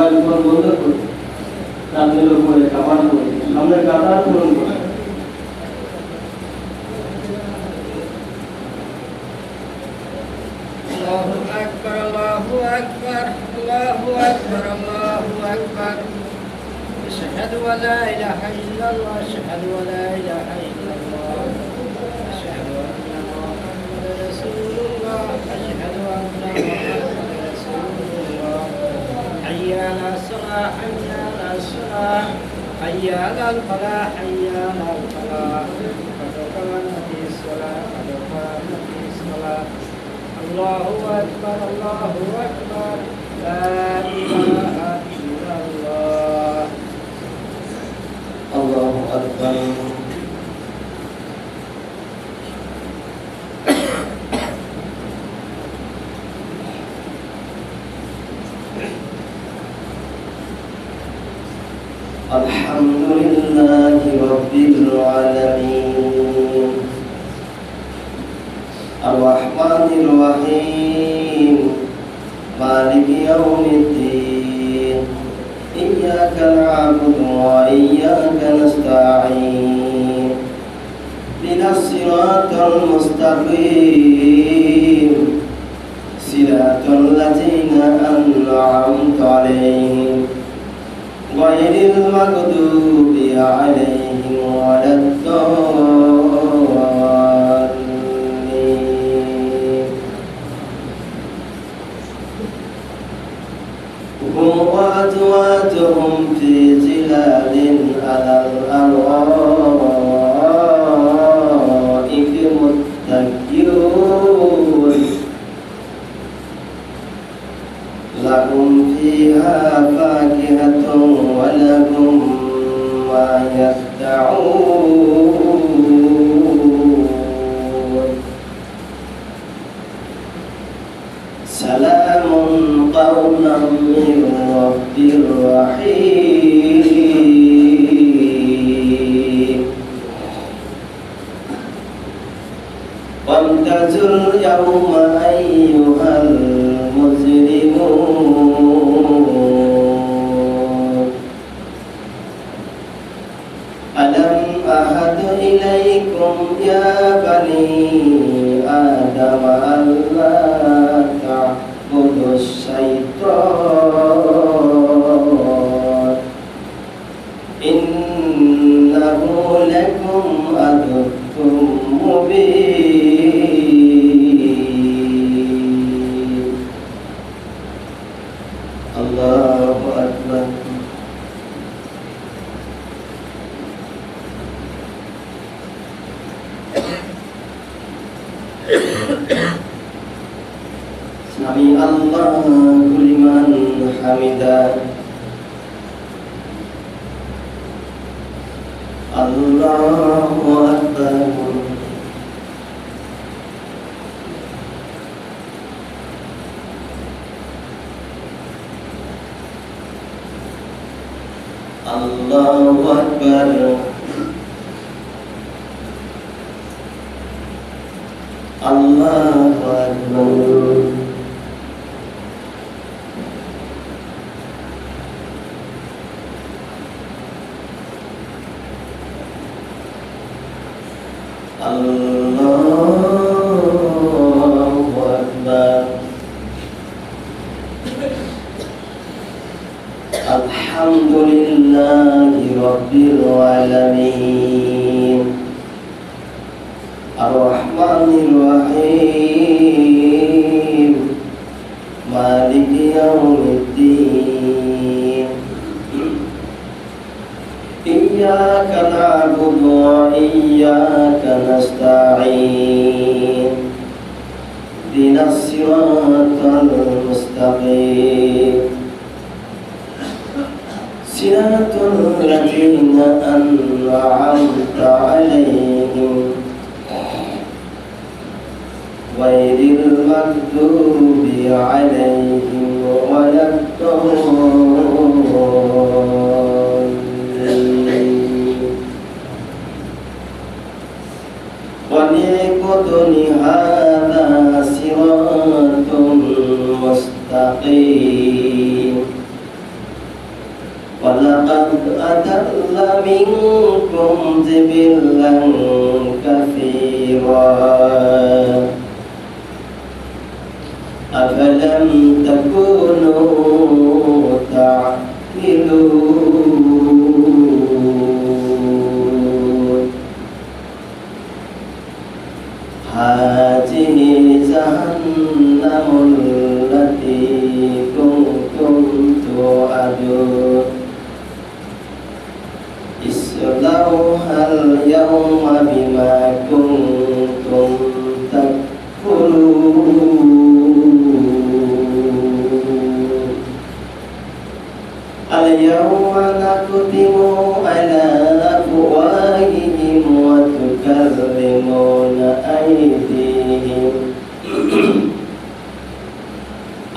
Mobile phone বন্ধ করে রাতের উপরে কাবার করে সামনে কাতার পূরণ করে Allahu Akbar, Allahu Akbar, Allahu Akbar, Allahu Akbar. Asyhadu an la ilaha illallah, asyhadu an la ilaha illallah. Asyhadu anna Muhammadan Rasulullah, asyhadu anna Muhammadan Rasulullah. Hayya 'alas salah, hayya 'alas salah, hayya 'alal falah, hayya 'alal falah. Qad qamatis salah, qad qamatis salah. Allahu Akbar, Allahu Akbar, la ilaha illallah. Allahu Akbar. Alhamdulillahi Rabbil Alamin Ar-Rahmanir Rahim Maliki Yawmiddin Iyyaka na'budu wa iyyaka nasta'in Ihdinas siratal mustaqim Siratal ladzina an'amta 'alaihim ghairil maghdubi 'alaihim waladdallin. Hum wa azwajuhum fi zilalin 'alal ara'iki muttaqiun lahum fiha fakihatun wa lahum ma yad'un. Salamun qawlan min rabbir rahim. Wamtazul yawma ayyuhal mujrimun. Alam ahad ilaykum ya bani Adam alla ta'budus syaitan innahu lakum aduwwun mubin. Allahu Akbar. Sami Allahu liman hamidah. Allahu Akbar. Allahu Akbar. Allahu Akbar. Allahu Akbar. Alhamdulillahi Rabbil Alamin Ar-Rahmanir Rahim Maliki Yawmiddin Iyyaka na'budu wa iyyaka nasta'in Ihdinas siratal mustaqim Siratal ladzina an'amta 'alaihim ghairil maghdubi 'alaihim waladdallin. Wa liqudni hadza siratun mustaqim جبلا كثيرا أفلم تكونوا تعقلون هذه جهنم التي كنتم توعدون اصلوها اليوم بما كنتم تكفرون اليوم نختم على أفواههم وتكلمنا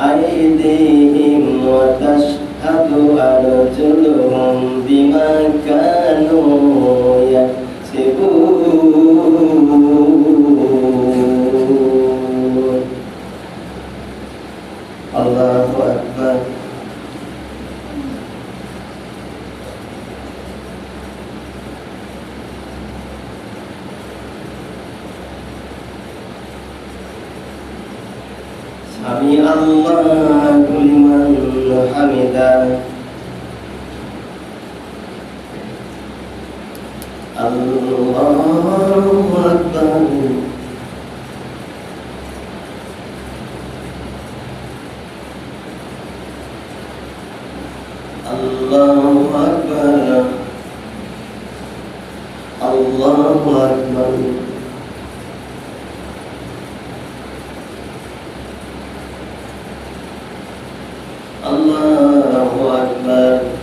أيديهم وتشهد أرجلهم بما كانوا يكسبون الله أكبر سمع الله لمن حمده الله أكبر الله أكبر الله أكبر الله أكبر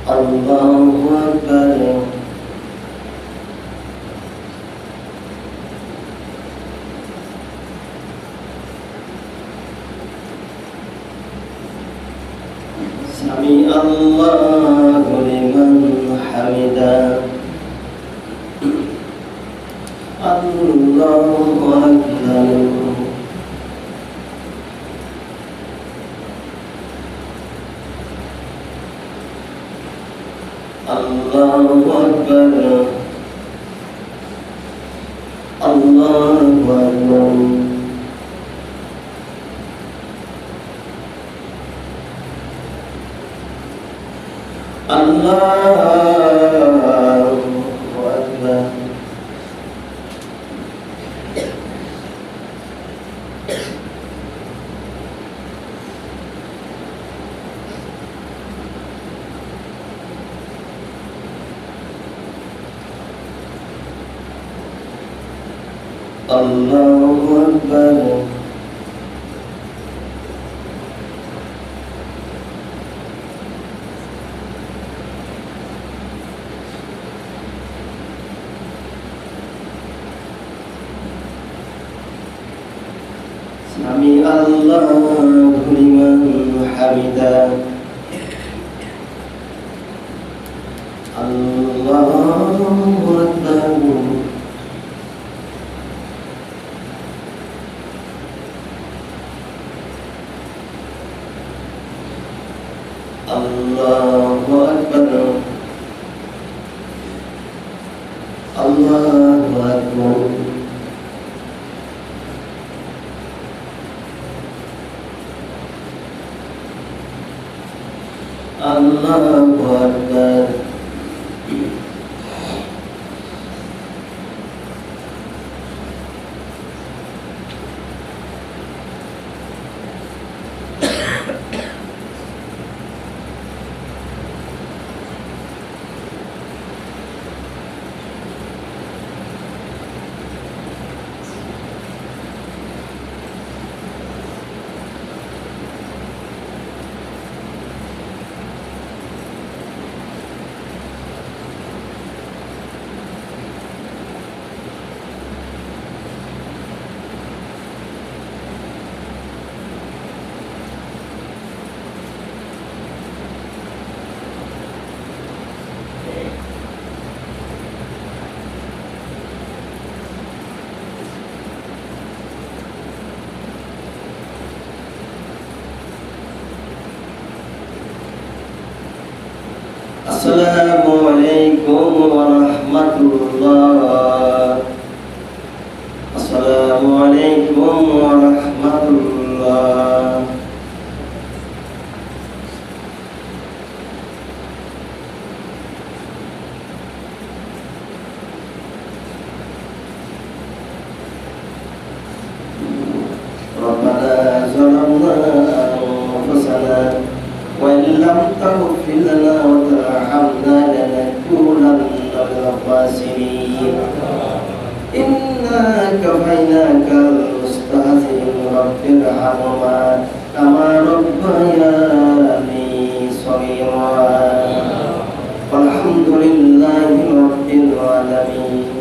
الله أكبر سمع الله لمن حمده الله أكبر الله أكبر الله أكبر الله أكبر الله أكبر سمع الله لمن حمده الله أكبر الله أكبر الله أكبر الله أكبر Assalamualaikum warahmatullah. Assalamualaikum warahmatullah. Rabbana zalamna anfusana wa in lam taghfir lana wa tarhamna lanakunanna minal khasirin. Inna kafainakal mustahzi'in rabbirhamhuma kama rabbayani shaghira. Walhamdulillahi rabbil alamin.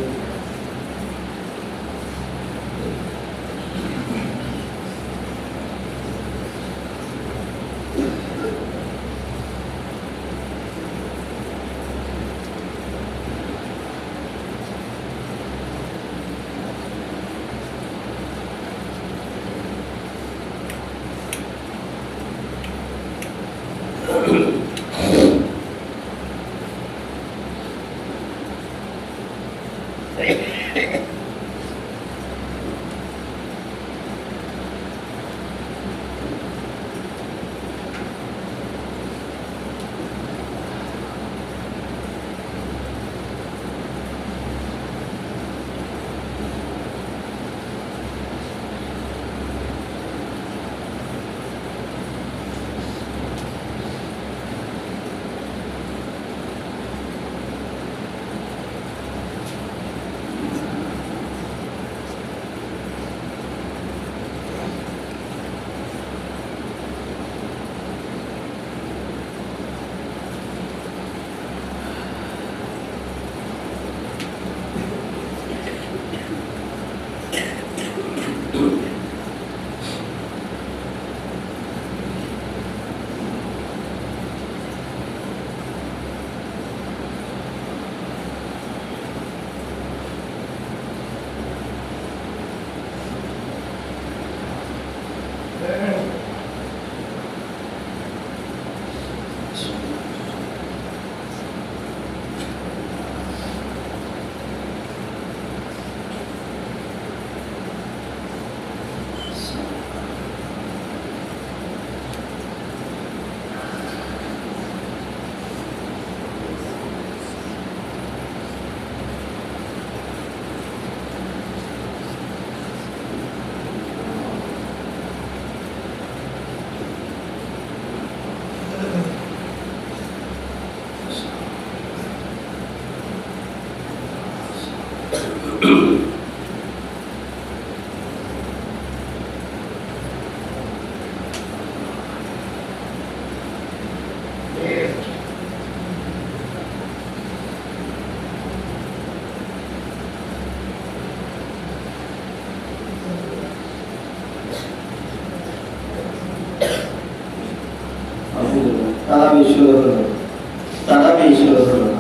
Tarawih syukur.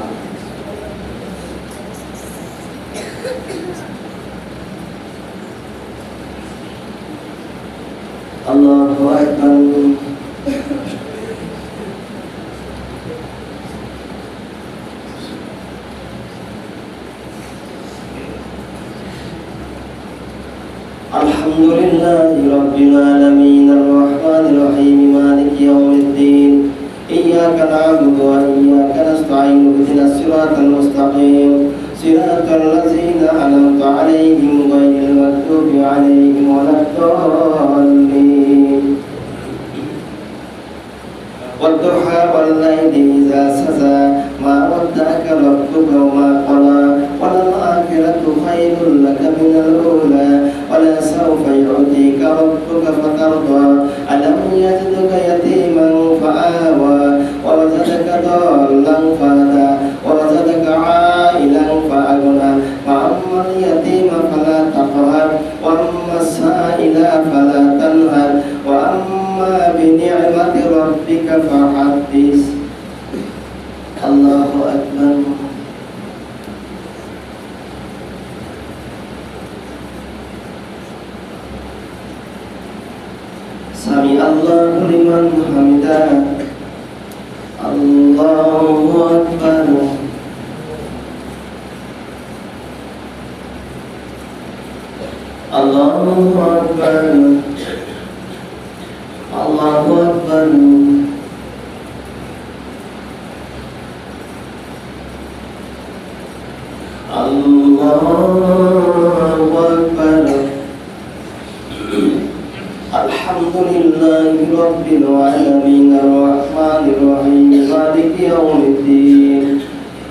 Allahu Akbar. Alhamdulillahi Rabbil Alamin Ar-Rahmanir Rahim Maliki Yawmiddin. Iyyaka na'budu wa iyyaka nasta'in. Ihdinas siratal mustaqim. Siratal ladzina an'amta 'alaihim ghairil maghdubi 'alaihim waladdallin. Wadduha wal laili idza saja ma wadda'aka rabbuka wa ma qala wal akhiratu khairul laka minal ula wala sawfa yu'tika rabbuka fatarda. Alam yajidka yatiman fa'awa wa wajadaka dhallan fahada wa wajadaka 'ailan fa'aghna fa ammal yatima fala taqhar wa ammas sa'ila fala tanhar wa amma bi ni'mati rabbika fahaddis. Allahu Akbar. Sami Allahu liman hamidah. الله أكبر الله أكبر الله أكبر الله أكبر الحمد لله رب العالمين الرحمن الرحيم مالك يوم الدين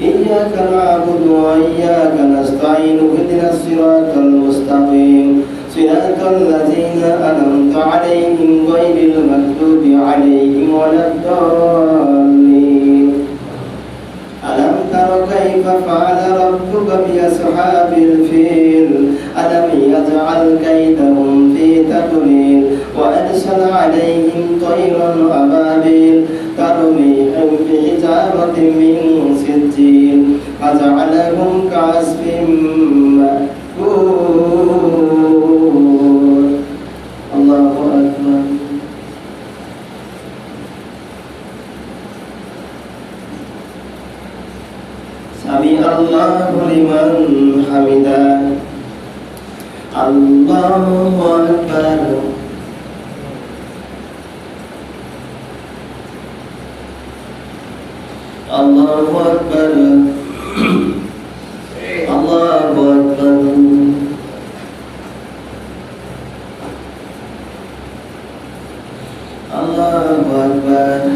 إياك نعبد وإياك نستعين اهدنا الصراط المستقيم صراط الذين أنعمت عليهم غير المغضوب عليهم ولا الضالين ألم تر كيف فعل ربك بأصحاب الفيل ألم يجعل كيدهم في تضليل وأرسل عليهم طيرا أبابيل ترميهم بحجارة من سجيل فجعلهم كعصف مأكول الله أكبر سمع الله لمن حمده الله أكبر الله أكبر الله أكبر الله أكبر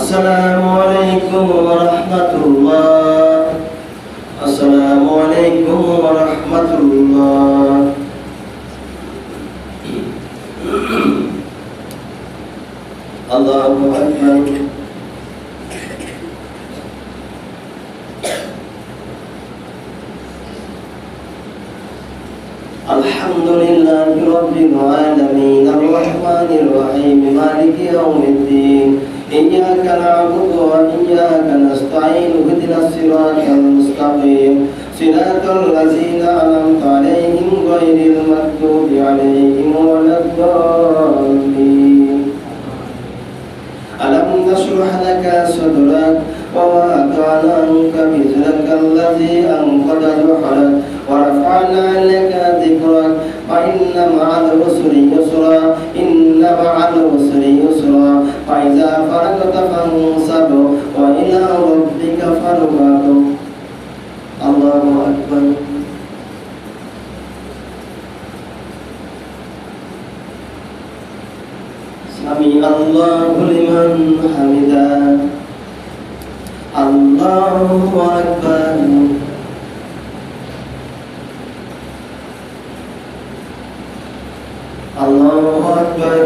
السلام عليكم ورحمة الله السلام عليكم ورحمة الله الله أكبر الحمد لله رب العالمين الرحمن الرحيم مالك يوم الدين إياك نعبد وإياك نستعين اهدنا الصراط المستقيم صراط الذين أنعمت عليهم غير المغضوب عليهم ولا الضالين ألم نشرح لك صدرك ووضعنا عنك وزرك الذي أنقض ظهرك ورفعنا لك ذكرك فإن مع العسر يسرا إن مع العسر يسرا فإذا فرغت فانصب وإلى ربك فارغب الله أكبر سمع الله لمن حمده الله أكبر الله أكبر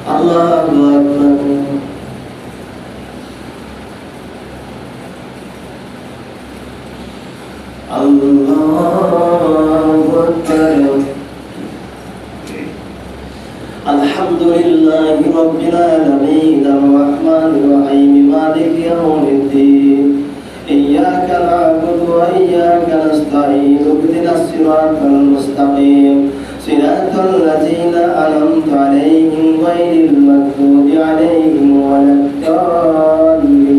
الله أكبر الله أكبر الحمد لله رب العالمين الرحمن الرحيم مالك يوم الدين إياك نعبد وإياك نستعين اهدنا الصراط المستقيم صراط الذين أنعمت عليهم غير المغضوب عليهم ولا الضالين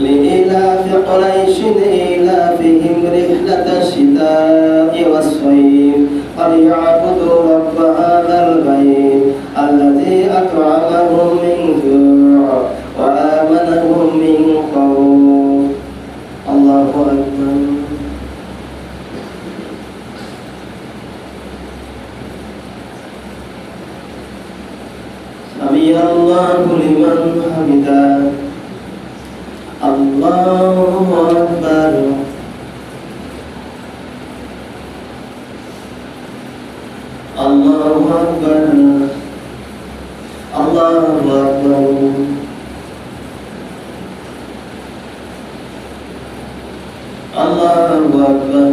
لإيلاف قريش إيلافهم رحلة الشتاء والصيف فليعبدوا رب هذا البيت الذي أطعمهم من جوع وآمنهم من خوف الله أكبر سمع الله لمن حمده الله أكبر الله أكبر الله أكبر الله أكبر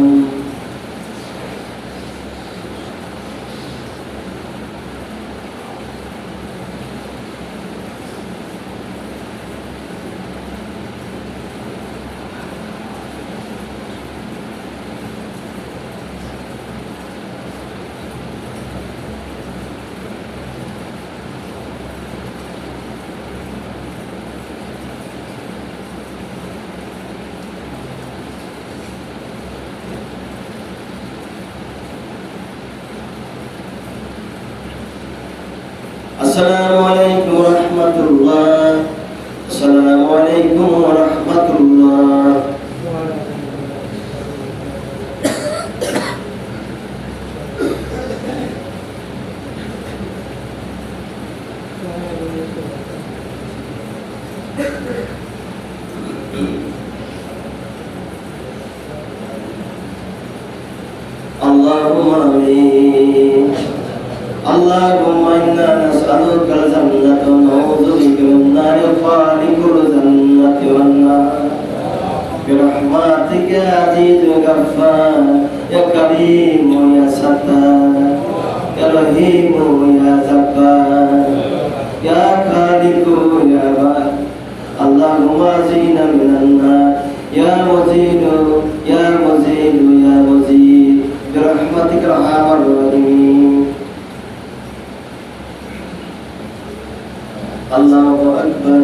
السلام عليكم ورحمة الله السلام عليكم ورحمة الله اللهم آمين اللهم إنا نسألك الجنة ونعوذ بك من النار خالق الجنة والنار برحمتك يا عزيز غفار يا كريم يا ستار يا رحيم يا جبار يا خالق يا بار اللهم أعزنا من النار يا مزيد يا مزيد يا مزيد برحمتك أرحم الراحمين الله أكبر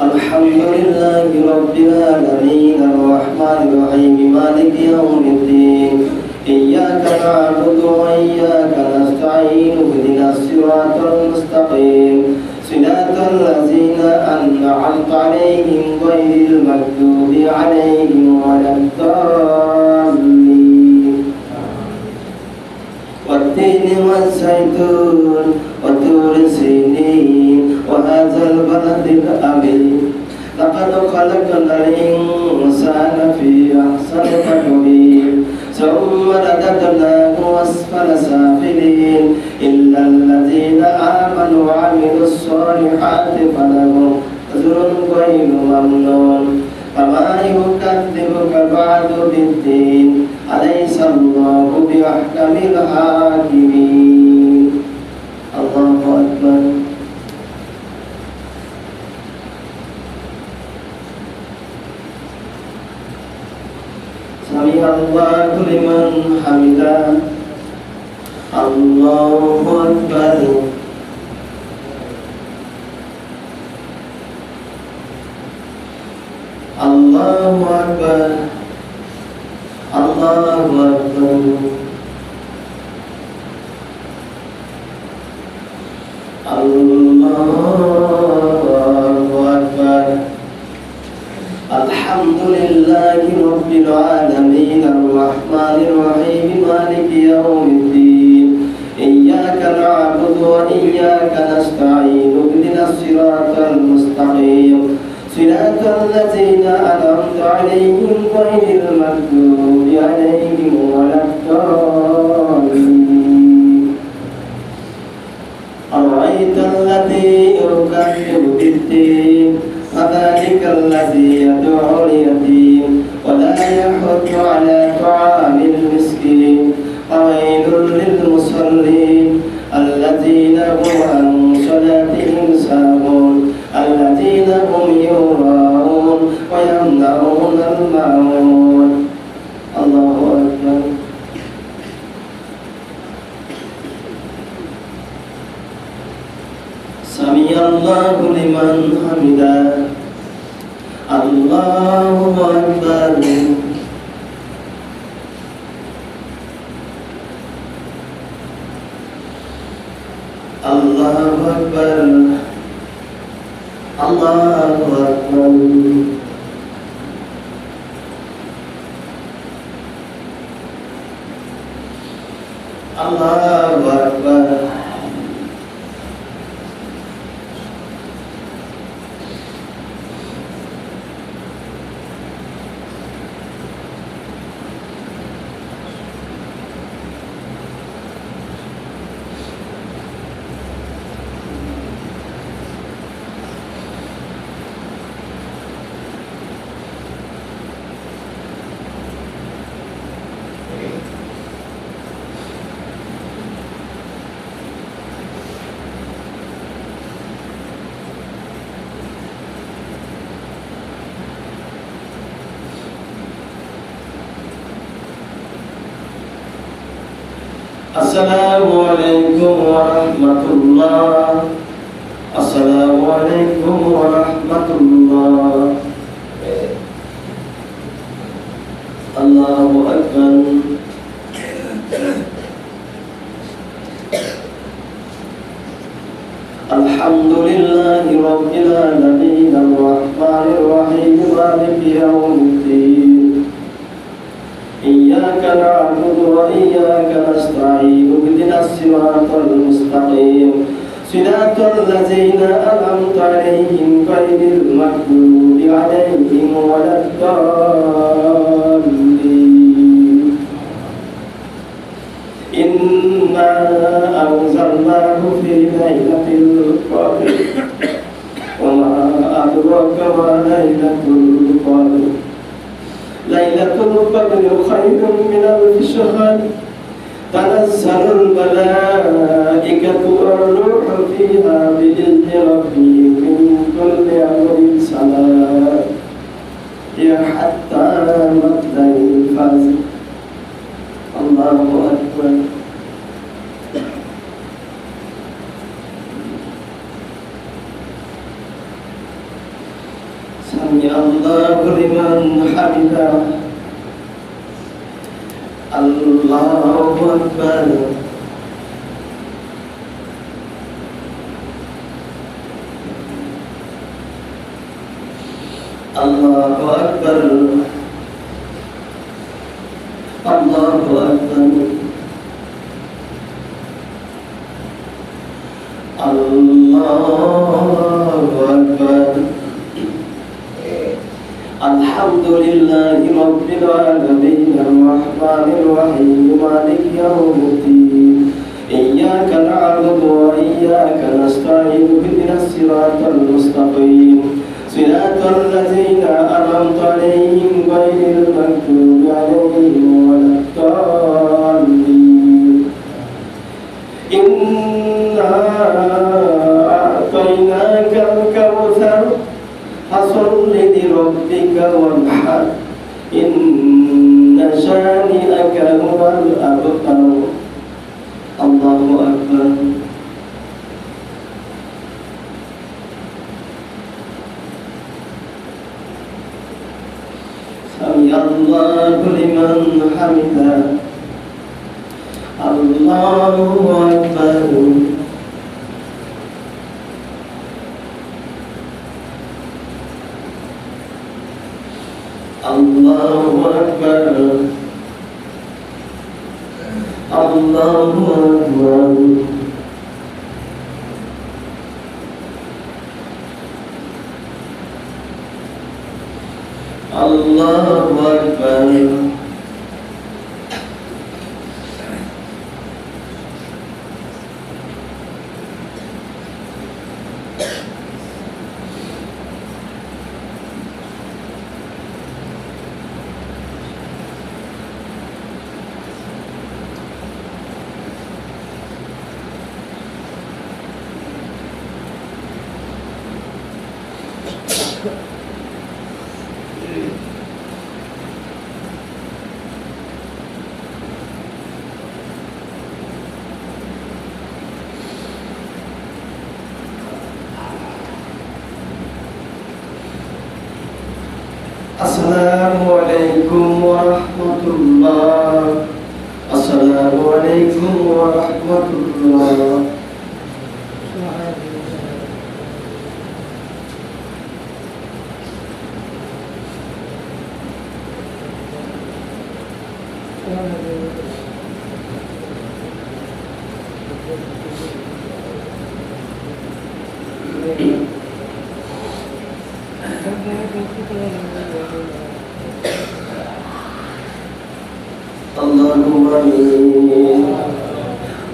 الحمد لله رب العالمين الرحمن الرحيم مالك يوم الدين إياك نعبد وإياك نستعين اهدنا الصراط المستقيم صراط الذين أنعمت عليهم غير المغضوب عليهم ولا الضالين والتين والزيتون وطور سينين وهذا البلد الأمين لقد خلقنا الإنسان في أحسن تقويم ثم رددناه أسفل سافلين إلا الذين آمنوا وعملوا الصالحات فلهم أجر غير ممنون فما يكذبك بعد بالدين أليس الله بأحكم الحاكمين الله أكبر سمع الله لمن حمده الله أكبر الله أكبر الله أكبر الله أكبر الحمد لله رب العالمين الرحمن الرحيم مالك يوم الدين إياك نعبد وإياك نستعين اهدنا الصراط المستقيم صراط الذين أنعمت عليهم غير المغضوب عليهم ولا الضالين أرأيت الذي يكذب بالدين فذلك الذي يدعو اليتيم ولا يحض على طعام المسكين فويل للمصلين الذين هم عن صلاتهم ساهون الذين هم يراءون ويمنعون الماعون الله أكبر سمع الله لمن حمده الله أكبر الله أكبر الله أكبر الله أكبر আসসালামু আলাইকুম ওয়া রাহমাতুল্লাহ। আসসালামু আলাইকুম ওয়া রাহমাতুল্লাহ। আল্লাহু আকবার। আলহামদুলিল্লাহি রাব্বিল আলামিন আর-রাহমানির রাহিম মালিকি ইয়াউমিদ্দিন। إياك نعبد وإياك نستعين اهدنا الصراط المستقيم صراط الذين أنعمت عليهم غير المغضوب عليهم ولا الضالين. إنا أنزلناه في ليلة القدر وما أدراك ما ليلة القدر ليلة القدر خير من ألف شهر تنزل الملائكة والروح فيها بإذن ربهم من كل أمر سلام هي حتى مطلع الفجر. الله أكبر. سمع الله لمن حمده. الله أكبر. الله أكبر. الله أكبر. الله أكبر. الحمد لله رب العالمين الرحمن الرحيم مالك يوم الدين. إياك نعبد وإياك نستعين اهدنا الصراط المستقيم صراط الذين أنعمت عليهم غير المغضوب عليهم ولا الضالين. إنا أعطيناك الكوثر فصل لربك وانحر إن شانئك هو الأبتر. الله أكبر. سمع الله لمن حمده. الله أكبر. الله أكبر. الله أكبر. الله أكبر. Assalamu alaikum warahmatullah. Assalamu alaikum warahmatullah.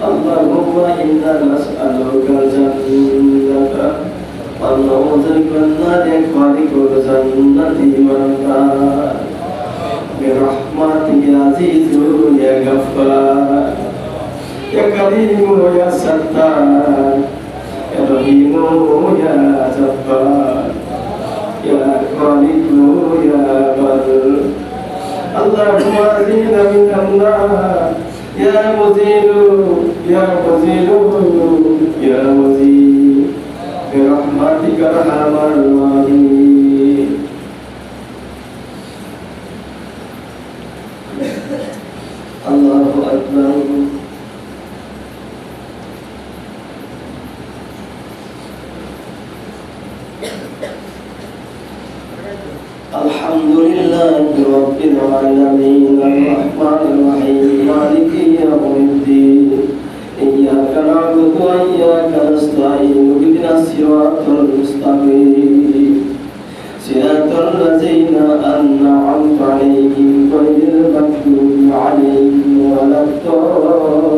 Allahumma inna nas'aluka jannata wa na'udzu bika min khariqil jannati wan nar bi rahmatika ya azizu ya ghaffar ya karimu ya sattar ya rahimu ya jabbar ya khaliqu ya bar. Allahumma azina minan nar يا مزيل يا مزيل يا مزيل برحمتك ارحم الراحمين الله أكبر الحمد لله رب العالمين الرحمن الرحيم مالك يوم الدين إياك نعبد وإياك نستعين اهدنا الصراط المستقيم صراط الذين أنعمت عليهم غير المغضوب عليهم ولا الضالين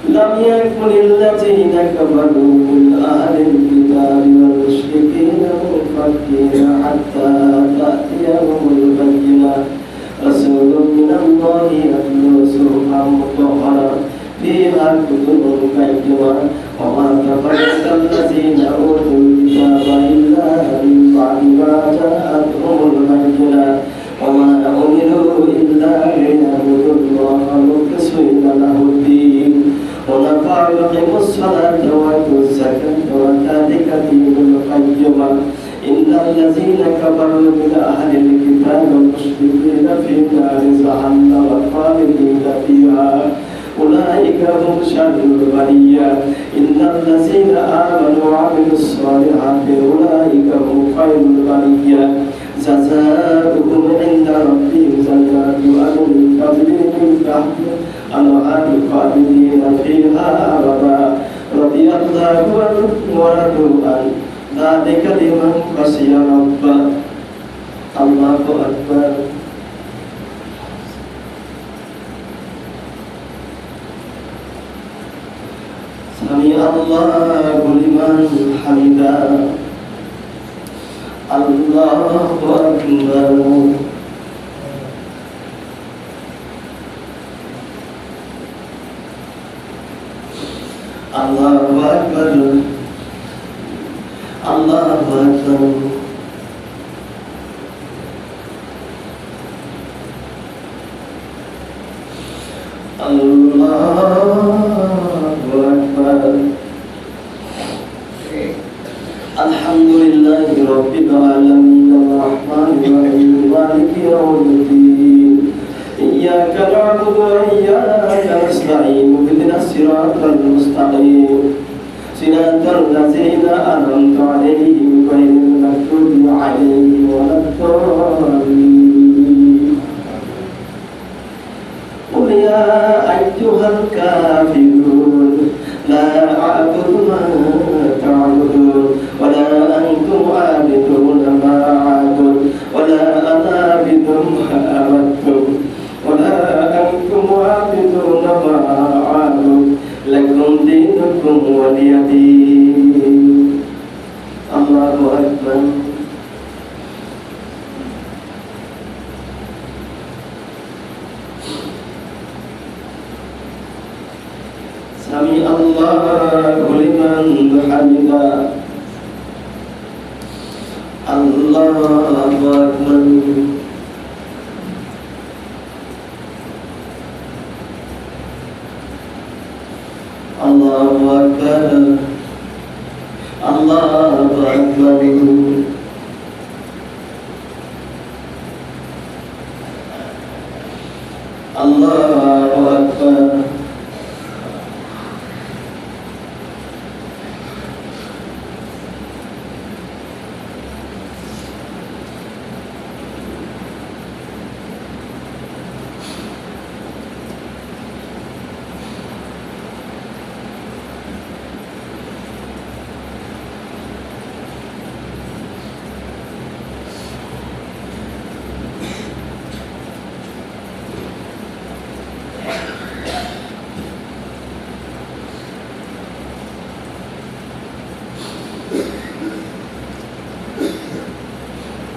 لم يكن الذين كفروا من أهل الكتاب والمشركين منفكين حتى تأتيهم البينة رسول من الله يتلو صحفا مطهرة فيها كتب قيمة وما كفر الذين أوتوا الكتاب إلا من بعد ما جاءتهم البينة وما أمروا إلا ليعبدوا الله مخلصين له الدين ونقال يقيموا الصلاة وآتوا الزكاة وذلك دين القيمة إن الذين كفروا من أهل الكتاب والمشركين في نار جهنم خالدين فيها أولئك هم شر البرية إن الذين آمنوا وعملوا الصالحات أولئك هم خير البرية جزاؤهم عند ربهم جنات عدن تجري من تحتها الأنهار خالدين فيها أبدا رضي الله عنهم ورضوا عنه ذلك لمن خشي ربه الله أكبر سمع الله لمن حمده الله أكبر الله أكبر الله أكبر الحمد لله رب العالمين الرحمن الرحيم مالك يوم الدين إياك نعبد وإياك نستعين اهدنا الصراط المستقيم صراط الذين أنعمت عليهم غير المغضوب عليهم ولا الضالين قل يا أيها الكافرون لا أعبد ما تعبدون ولا أنتم عابدون ما أعبد ولا أنا عابد ما عبدتم ولا أنتم عابدون ما أعبد لكم دينكم ولي دين الله أكبر سمع الله لمن حمده الله أكبر الله أكبر الله أكبر الله أكبر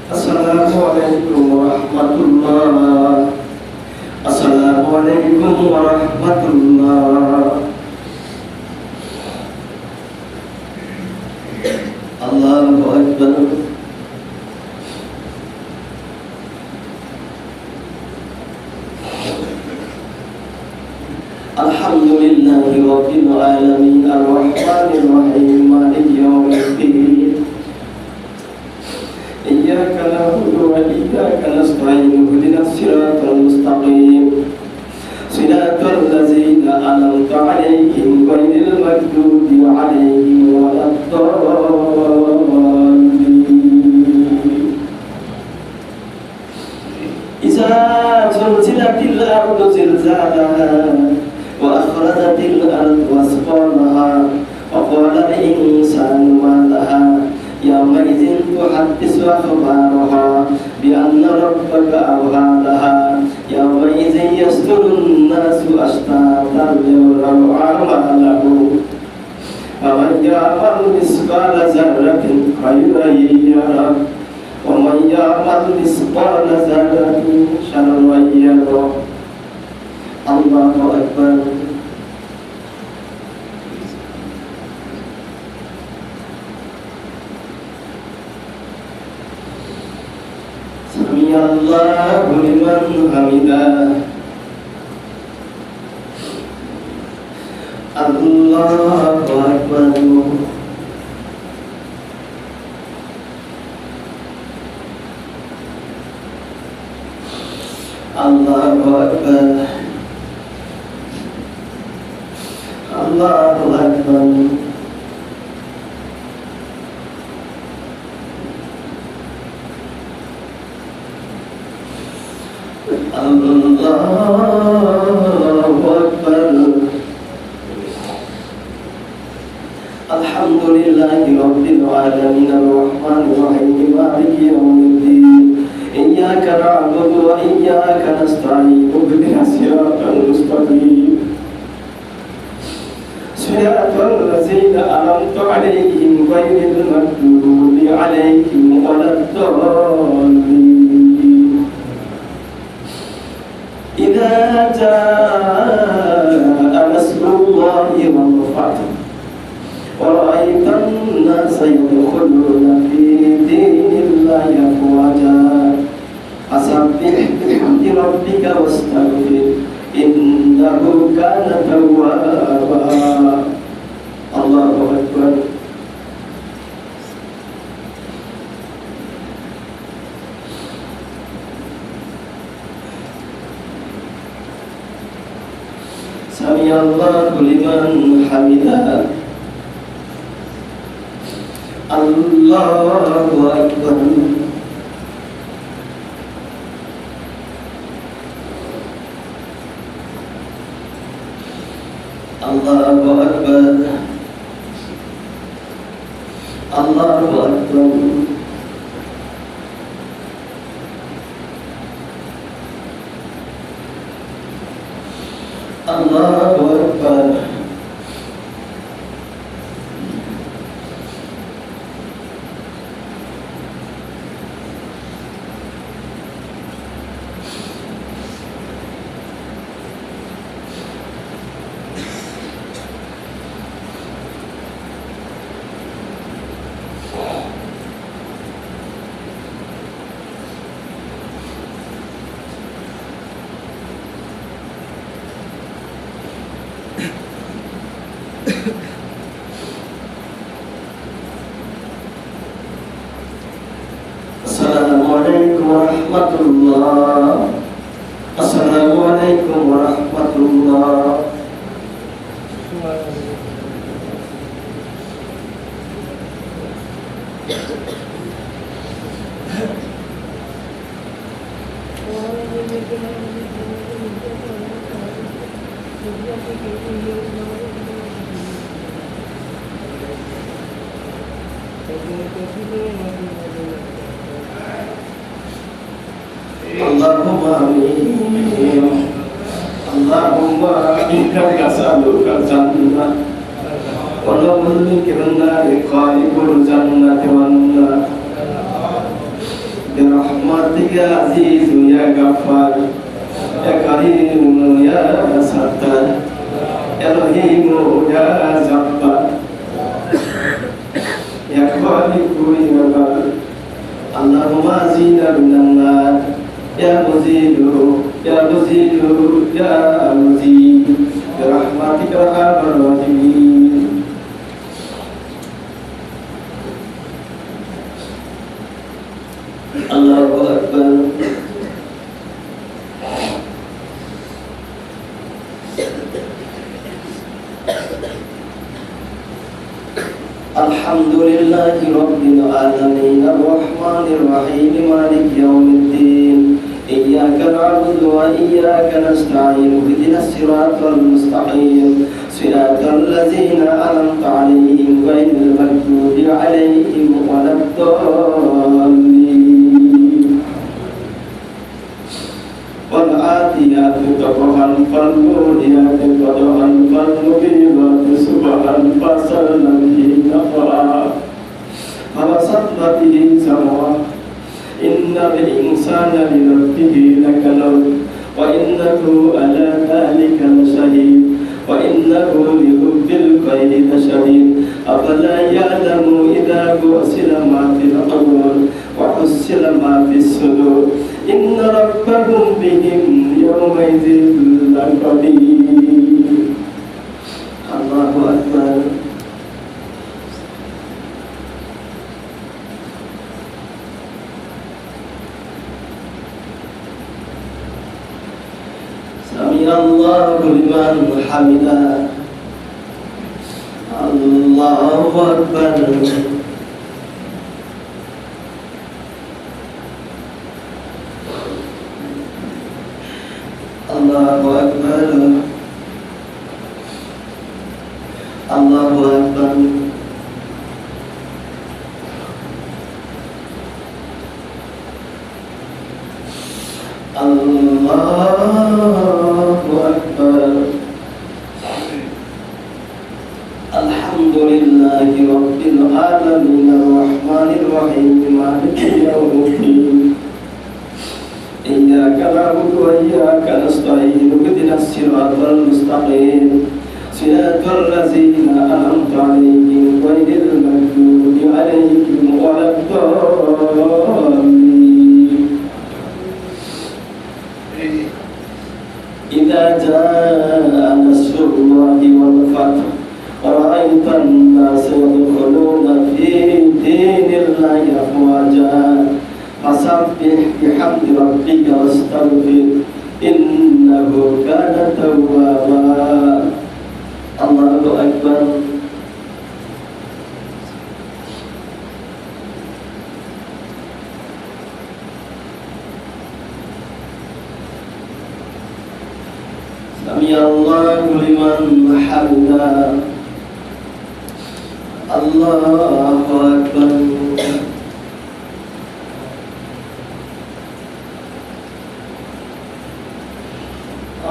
Assalamualaikum warahmatullahi Assalamualaikum warahmatullahi Allahu Akbar الصراط المستقيم صراط الذين أنعمت عليهم غير المغضوب عليهم ولا الضالين إذا زلزلت الأرض زلزالها وأخرجت الأرض أثقالها وقال الإنسان ما لها يومئذ تحدث أخبارها بأن ربك أوحى لها يومئذ يصدر الناس أشتاتا ليروا أعمالهم فمن يعمل مثقال ذرة خيرا يره ومن يعمل مثقال ذرة شرا يره الله أكبر سمع الله لمن حمده الله أكبر الله أكبر الله أكبر الله أكبر الحمد لله رب العالمين الرحمن الرحيم مالك يوم الدين إياك نعبد وإياك نستعين اهدنا الصراط المستقيم صراط الذين أنعمت عليهم غير المغضوب عليهم ولا الضالين إذا جاء نصر الله والفتح ورأيت الناس يدخلون في دين الله أفواجا فسبح بحمد ربك واستغفر إنه كان توابا الله أكبر سمع الله لمن حمده الله أكبر الله أكبر الله أكبر الله أكبر Assalamualaikum warahmatullahi. Assalamualaikum warahmatullahi. Allahumma amin. Allahumma inna nas'aluka al-jannah wa na'udzu bika min nari qalibul jannati wan nar. Bi rahmatika azizu ya ghaffar ya karim ya sattar ya rahim ya jabbar ya khaliqu ya bar. Allahumma zina minan nar ya muzilu ya muzilu ya muzil bi rahmatika arhamar rahimin. Allahu akbar. الحمد لله رب العالمين الرحمن الرحيم مالك يوم الدين إياك نعبد وإياك نستعين اهدنا الصراط المستقيم صراط الذين أنعمت عليهم غير المغضوب عليهم ولا الضالين والعاديات ضبحا فالموريات قدحا فالمغيرات صبحا فأثرن به نقعا فوسطن به سمعا إن الإنسان لربه لكنود وإنه على ذلك لشهيد وإنه لحب الخير لشديد أفلا يعلم إذا بعثر ما في القبور وحصل ما في الصدور إن ربهم بهم يومئذ لخبير. الله أكبر. سمع الله لمن حمده. الله أكبر. الله أكبر. الله أكبر. الله أكبر. الحمد لله رب العالمين الرحمن الرحيم مالك يوم الدين إياك نعبد وإياك نستعين اهدنا الصراط المستقيم صراط الذين أنعمت عليهم غير المغضوب عليهم ولا الضالين. إذا جاء نصر الله والفتح ورأيت الناس يدخلون في دين الله أفواجا فسبح بحمد ربك واستغفر إنه كان توابا. الله أكبر. سمع الله لمن حمده. الله أكبر.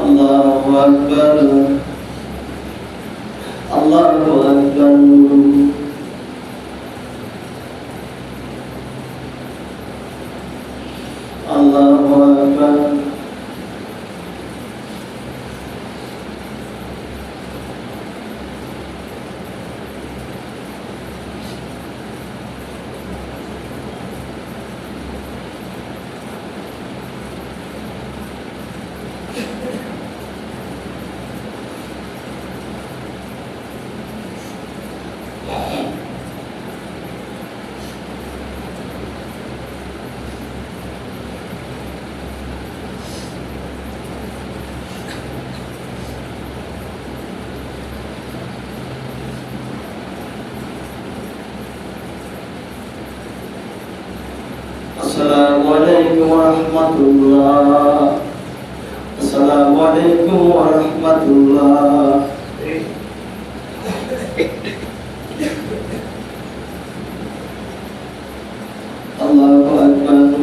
الله أكبر. الله أكبر. الله أكبر. Assalamualaikum warahmatullah. Assalamualaikum warahmatullah. Allahu Akbar.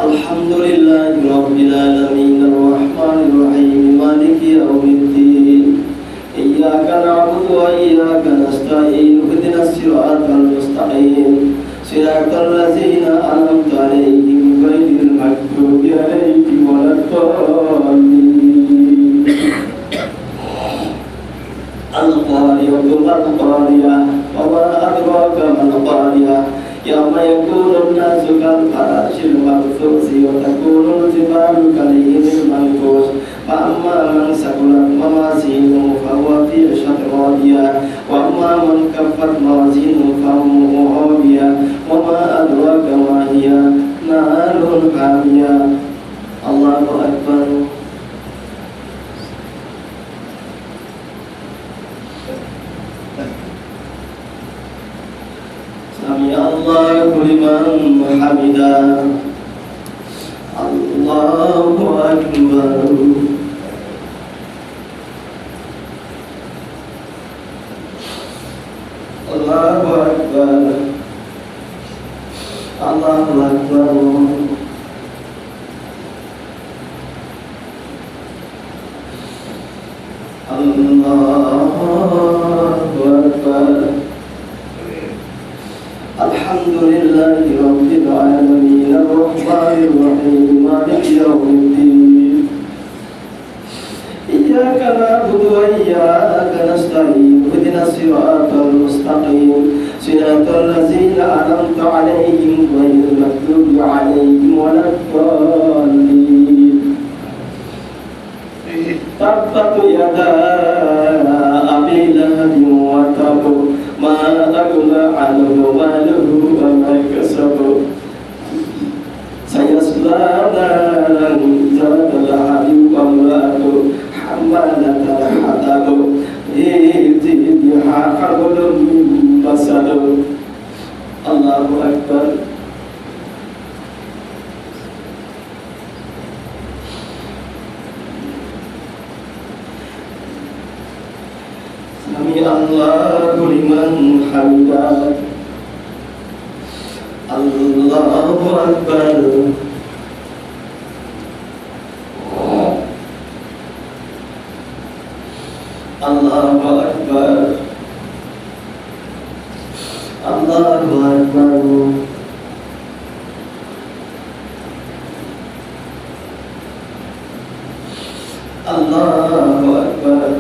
Alhamdulillahi rabbil alamin arrahmanir rahim maliki yaumiddin iyyaka na'budu wa iyyaka nasta'in ihdinas siratal mustaqim siratal ladzina an'amta 'alaihim ghairil maghdubi 'alaihim waladdallin. Al-qariyatu mal-qariyah wa ma adraka mal-qariyah yawma yakunu an-nasu kal-farashil mabthusi wa takunu al-jibalu kal-'ihnil manfush fa amma man saqulat mawazinuhu fa huwa fi 'ishatin radiyah wa amma man khaffat mawazinuhu fa ummuhu hawiyah wa ma adraka ma hiya narun hamiyah. Allahu لمن حمده الله أكبر الله أكبر الله أكبر الله أكبر الحمد لله رب العالمين الرحمن الرحيم مالك يوم الدين إياك نعبد وإياك نستعين اهدنا الصراط المستقيم صراط الذين أنعمت عليهم غير المغضوب عليهم ولا الضالين تبت يدا أبي لهب وتب ما أغنى عنه ماله وما كسب سيصلى نارا ذات لهب وامرأته حمالة الحطب في جيدها حبل من مسد الله أكبر سمع الله لمن حمده الله أكبر الله أكبر الله أكبر الله أكبر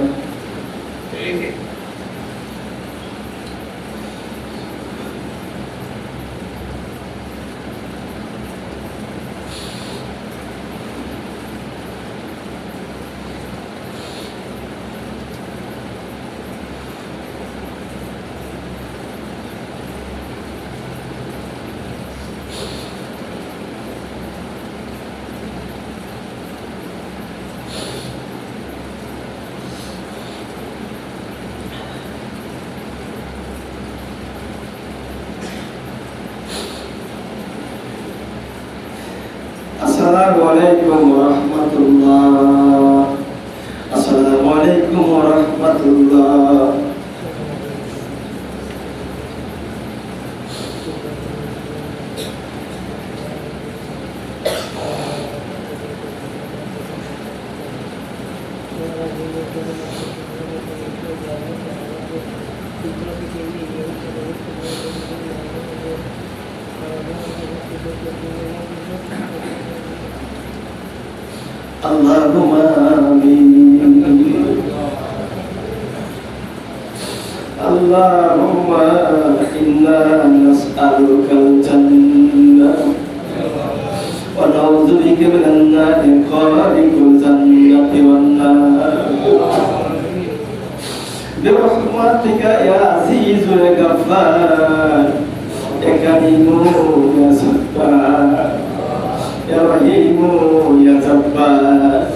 Assalamualaikum warahmatullah. Assalamualaikum warahmatullah. Allahumma amin. Allahumma inna nas'aluka al-jannah wa na'udzu bika minan nar qariqul jannati wan nar bi rahmatika ya azizul ya ghaffar ya karimu ya sattar ya rahimu ya jabbar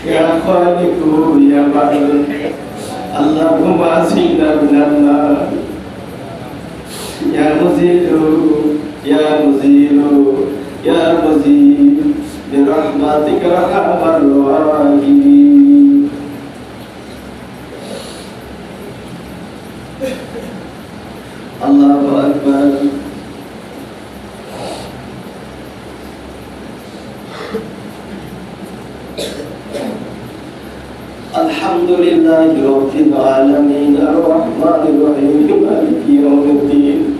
ya khaliqu ya bar Allahumma asina minan nar ya muzilu ya muzilu ya muzil bi rahmatika arhamar rahimin. Allahu akbar. Alhamdulillahi rabbil alamin arrahmanir rahim maliki yaumiddin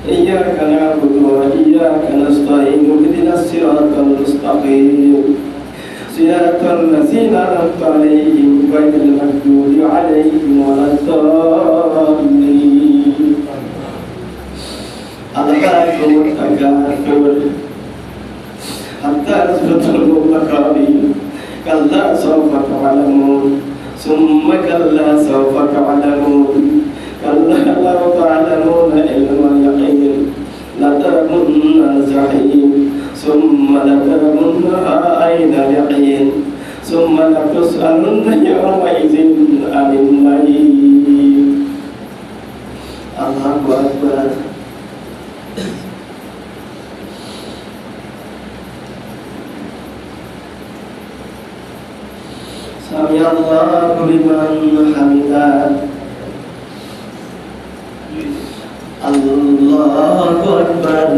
iyyaka na'budu wa iyyaka nasta'in ihdinas siratal mustaqim siratal ladzina an'amta 'alaihim ghairil maghdubi 'alaihim waladdallin. Al-haqqul takatsur hatta zurtumul maqabir kalla sawfa ta'lamun summa kalla sawfa ta'lamun kalla law ta'lamuna ilmal yaqin la taramunna al-jahim summa la taramunna ayna al-yaqin summa la tus'alunna yawma idzin 'anil na'im. Allahu Akbar. Sami Allahu liman hamidah. Allahu Akbar.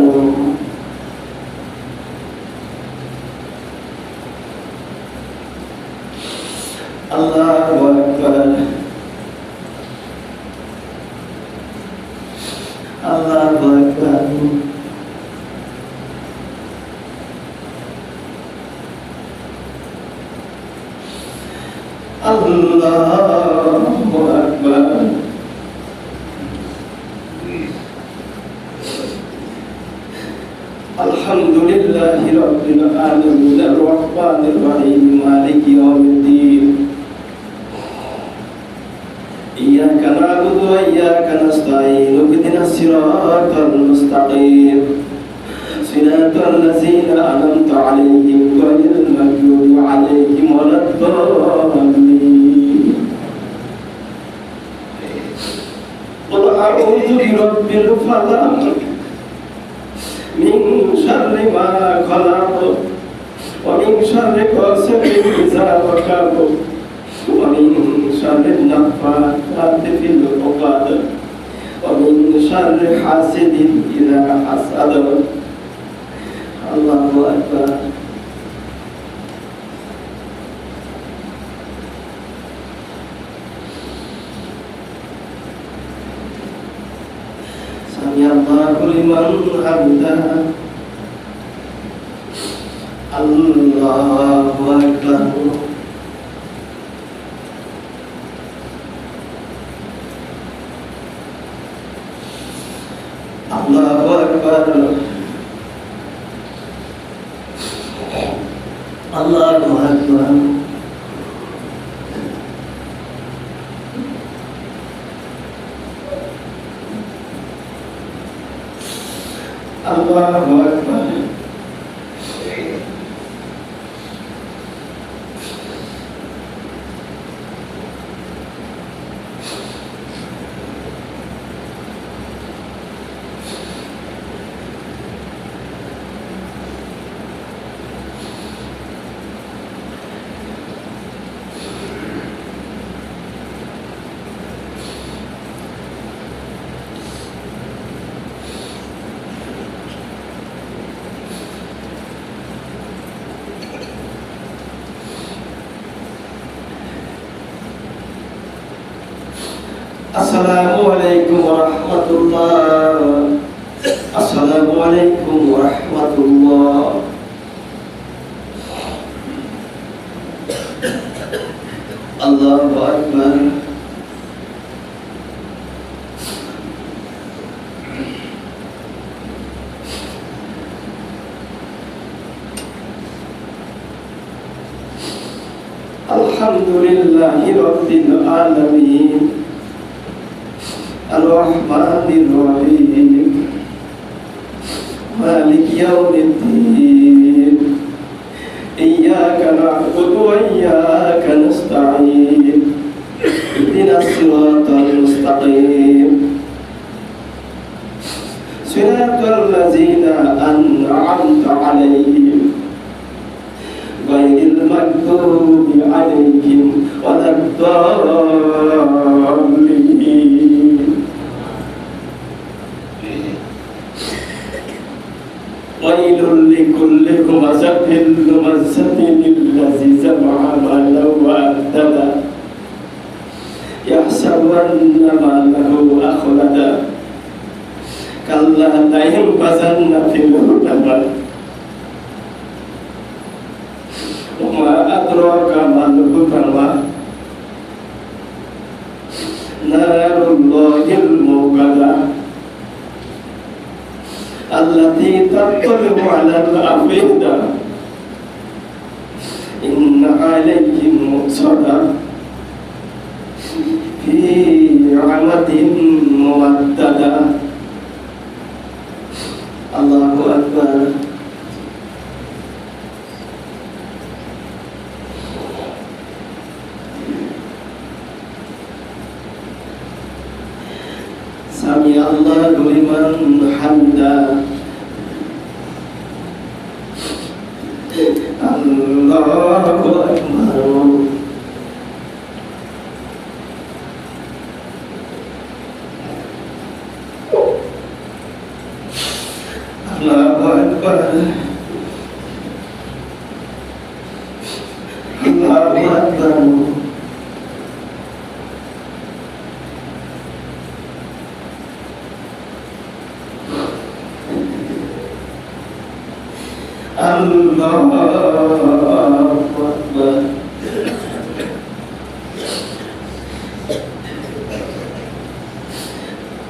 Allahu Akbar. Allahu Akbar. Allahu Akbar. Alhamdulillahi Rabbil Alamin Ar-Rahmanir Rahim Maliki Yawmiddin. Iyyaka na'budu wa iyyaka nasta'in. Ihdinas siratal mustaqim. Siratal ladzina an'amta 'alaihim ghairil maghdubi 'alaihim waladdallin. Qul a'udzu birabbil falaq min syarri ma khalaq wa min syarri ghasiqin idza waqab wa min syarri naffaathati fil 'uqad wa min syarri hasidin idza hasad. Allahu Akbar. Sami Allahu liman hamidah. Allahu Akbar. Allahu Akbar. Allahu Akbar. Allahu Akbar. Assalamualaikum warahmatullahi. Assalamualaikum warahmatullahi. Allahu Akbar. Alhamdulillahi Rabbil Alamin Ar-Rahmanir Rahim Maliki Yawmiddin. Iyyaka na'budu wa iyyaka nasta'in. Ihdinas siratal mustaqim. Siratal ladzina an'amta 'alaihim ghairil maghdubi 'alaihim waladdallin. Wailul likulli humazatin lumazatin allazi jama'a malahu wa addada yahsabu anna malahu akhlada kalla la yanbazanna fil hutama wa ma adraka mal hutama narullahil muqaddah allati tattali'u 'alal afida inna 'alayhim muqsadah fi 'amadin mumaddadah. Allahu Akbar. Sami الله لمن حمده الله أكبر الله أكبر الله أكبر الله أكبر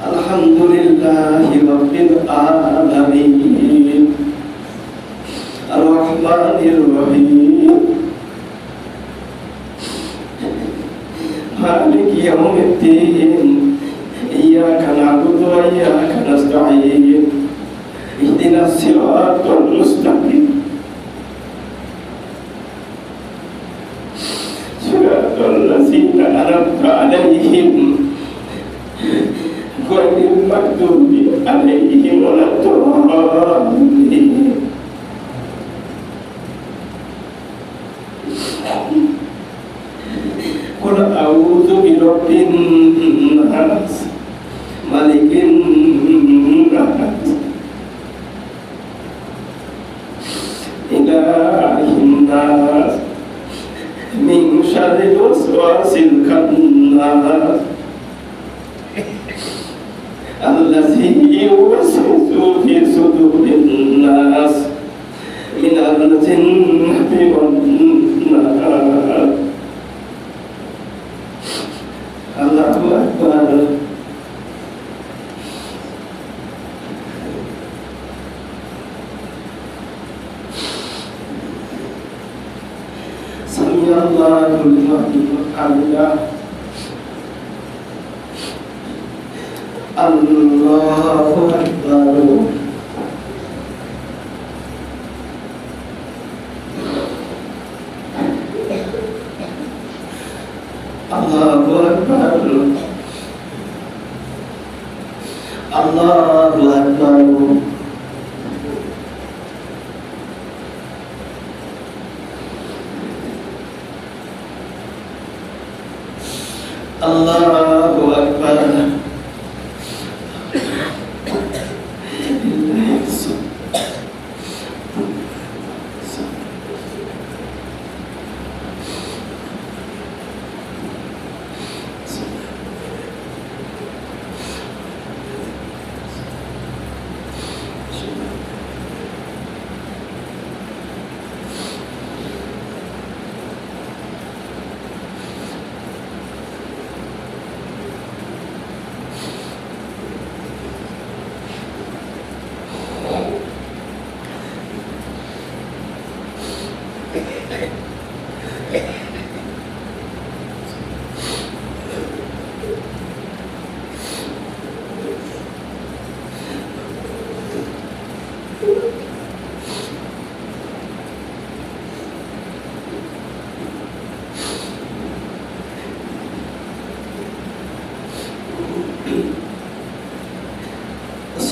الحمد لله رب العالمين الرحمن الرحيم مالك يوم الدين إياك نعبد وإياك نستعين اهدنا الصراط المستقيم صراط الذين أنعمت عليهم غير المغضوب عليهم ولا الضالين قل أعوذ برب الناس ملك الناس إله الناس من شر الوسواس الخناس الذي يوسوس في صدور الناس من الجنة والناس الله أكبر سمع الله لمن حمده الله أكبر الله أكبر الله أكبر الله أكبر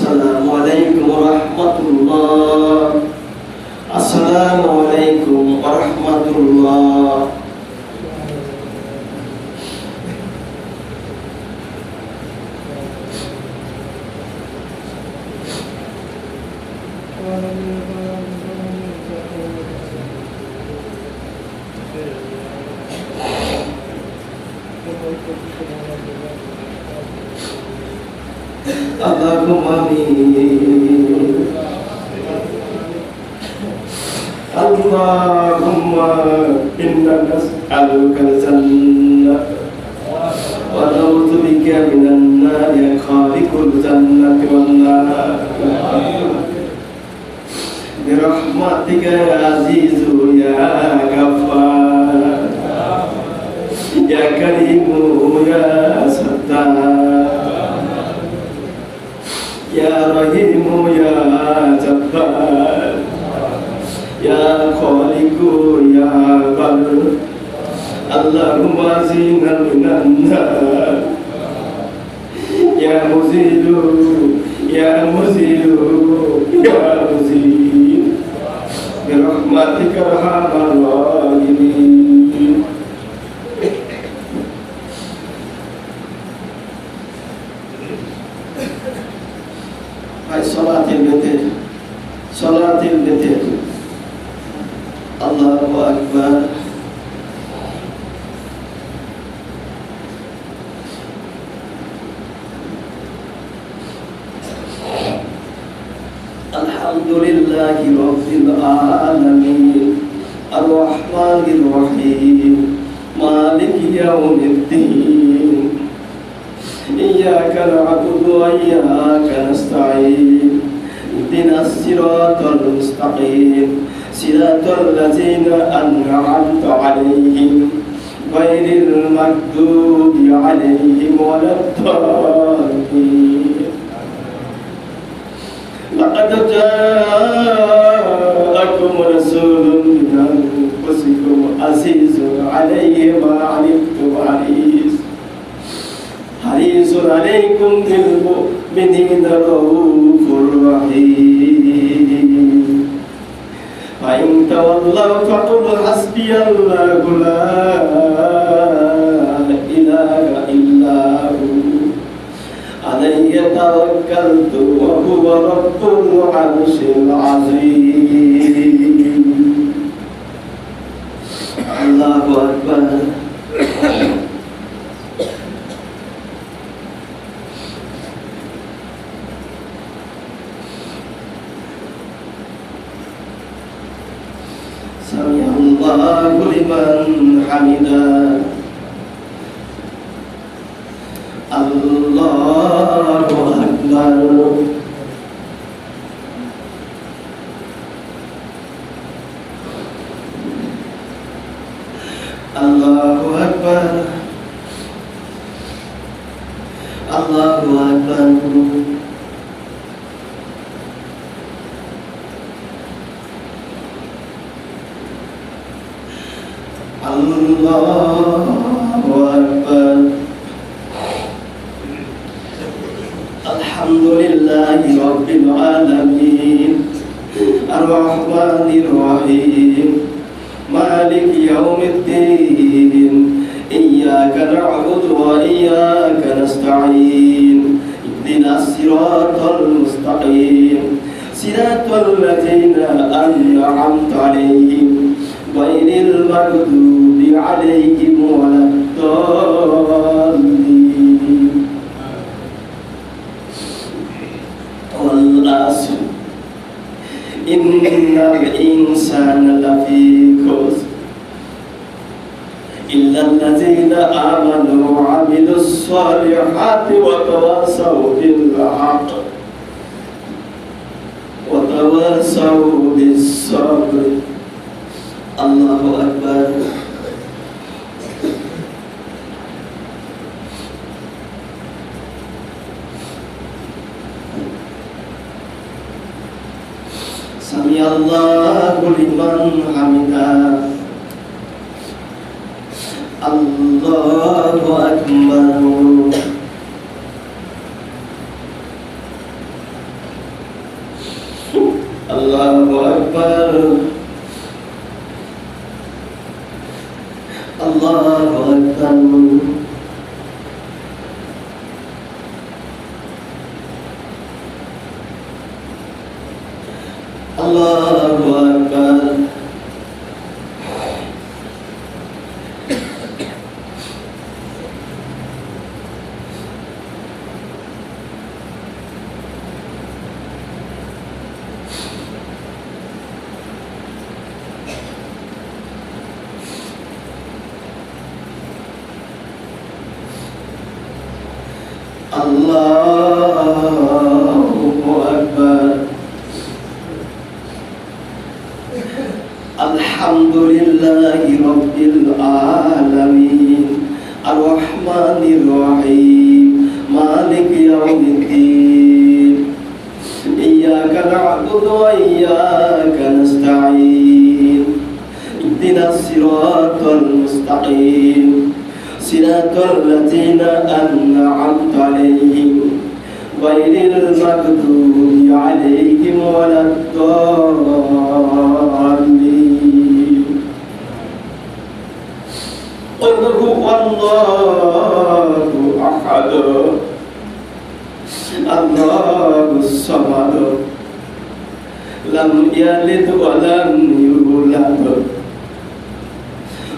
Assalamualaikum warahmatullahi. Assalamualaikum warahmatullahi. Allahumma amin. Allahumma inna nas'aluka al-jannah wa na'udzu bika minan nar ya khaliqul jannati wan nar. Bi rahmatika ya azizu ya ghaffar ya karimu ya sattar ya rahimu ya jabbar ya khaliqu ya bar. Allahumma zina minan nar يا مزيل يا مزيل يا مزيل برحمتك ارحم الراحمين هاي صلاة البيت صلاة البيت الله أكبر الحمد لله رب العالمين الرحمن الرحيم مالك يوم الدين إياك نعبد وإياك نستعين اهدنا الصراط المستقيم صراط الذين أنعمت عليهم غير المغضوب عليهم ولا الضالين لقد جاءكم رسول من أنفسكم عزيز عليه ما عنتم حريص عليكم بالمؤمنين رؤوف رحيم فإن تولوا فقل حسبي الله لا إله إلا هو عليه توكلت وهو رب العرش العظيم الله أكبر سمع الله لمن حمده الله أكبر الله أكبر الله أكبر الله أكبر الحمد لله رب العالمين الرحمن الرحيم مالك يوم الدين إياك نعبد وإياك نستعين اهدنا الصراط المستقيم صراط الذين أنعمت عليهم غير المغضوب عليهم ولا الضالين والعصر إن الإنسان لفي خسر إلا الذين آمنوا وعملوا الصالحات وتواصوا بالحق وتواصوا بالصبر الله أكبر سمع الله لمن حمده الله أكبر الله أكبر الله أكبر الله أكبر الله أكبر الحمد لله رب العالمين الرحمن الرحيم مالك يوم الدين إياك نعبد وإياك نستعين اهدنا الصراط المستقيم صراط الذين أنعمت عليهم غير المغضوب عليهم ولا الضالين قل هو الله أحد الله الصمد لم يلد ولم يولد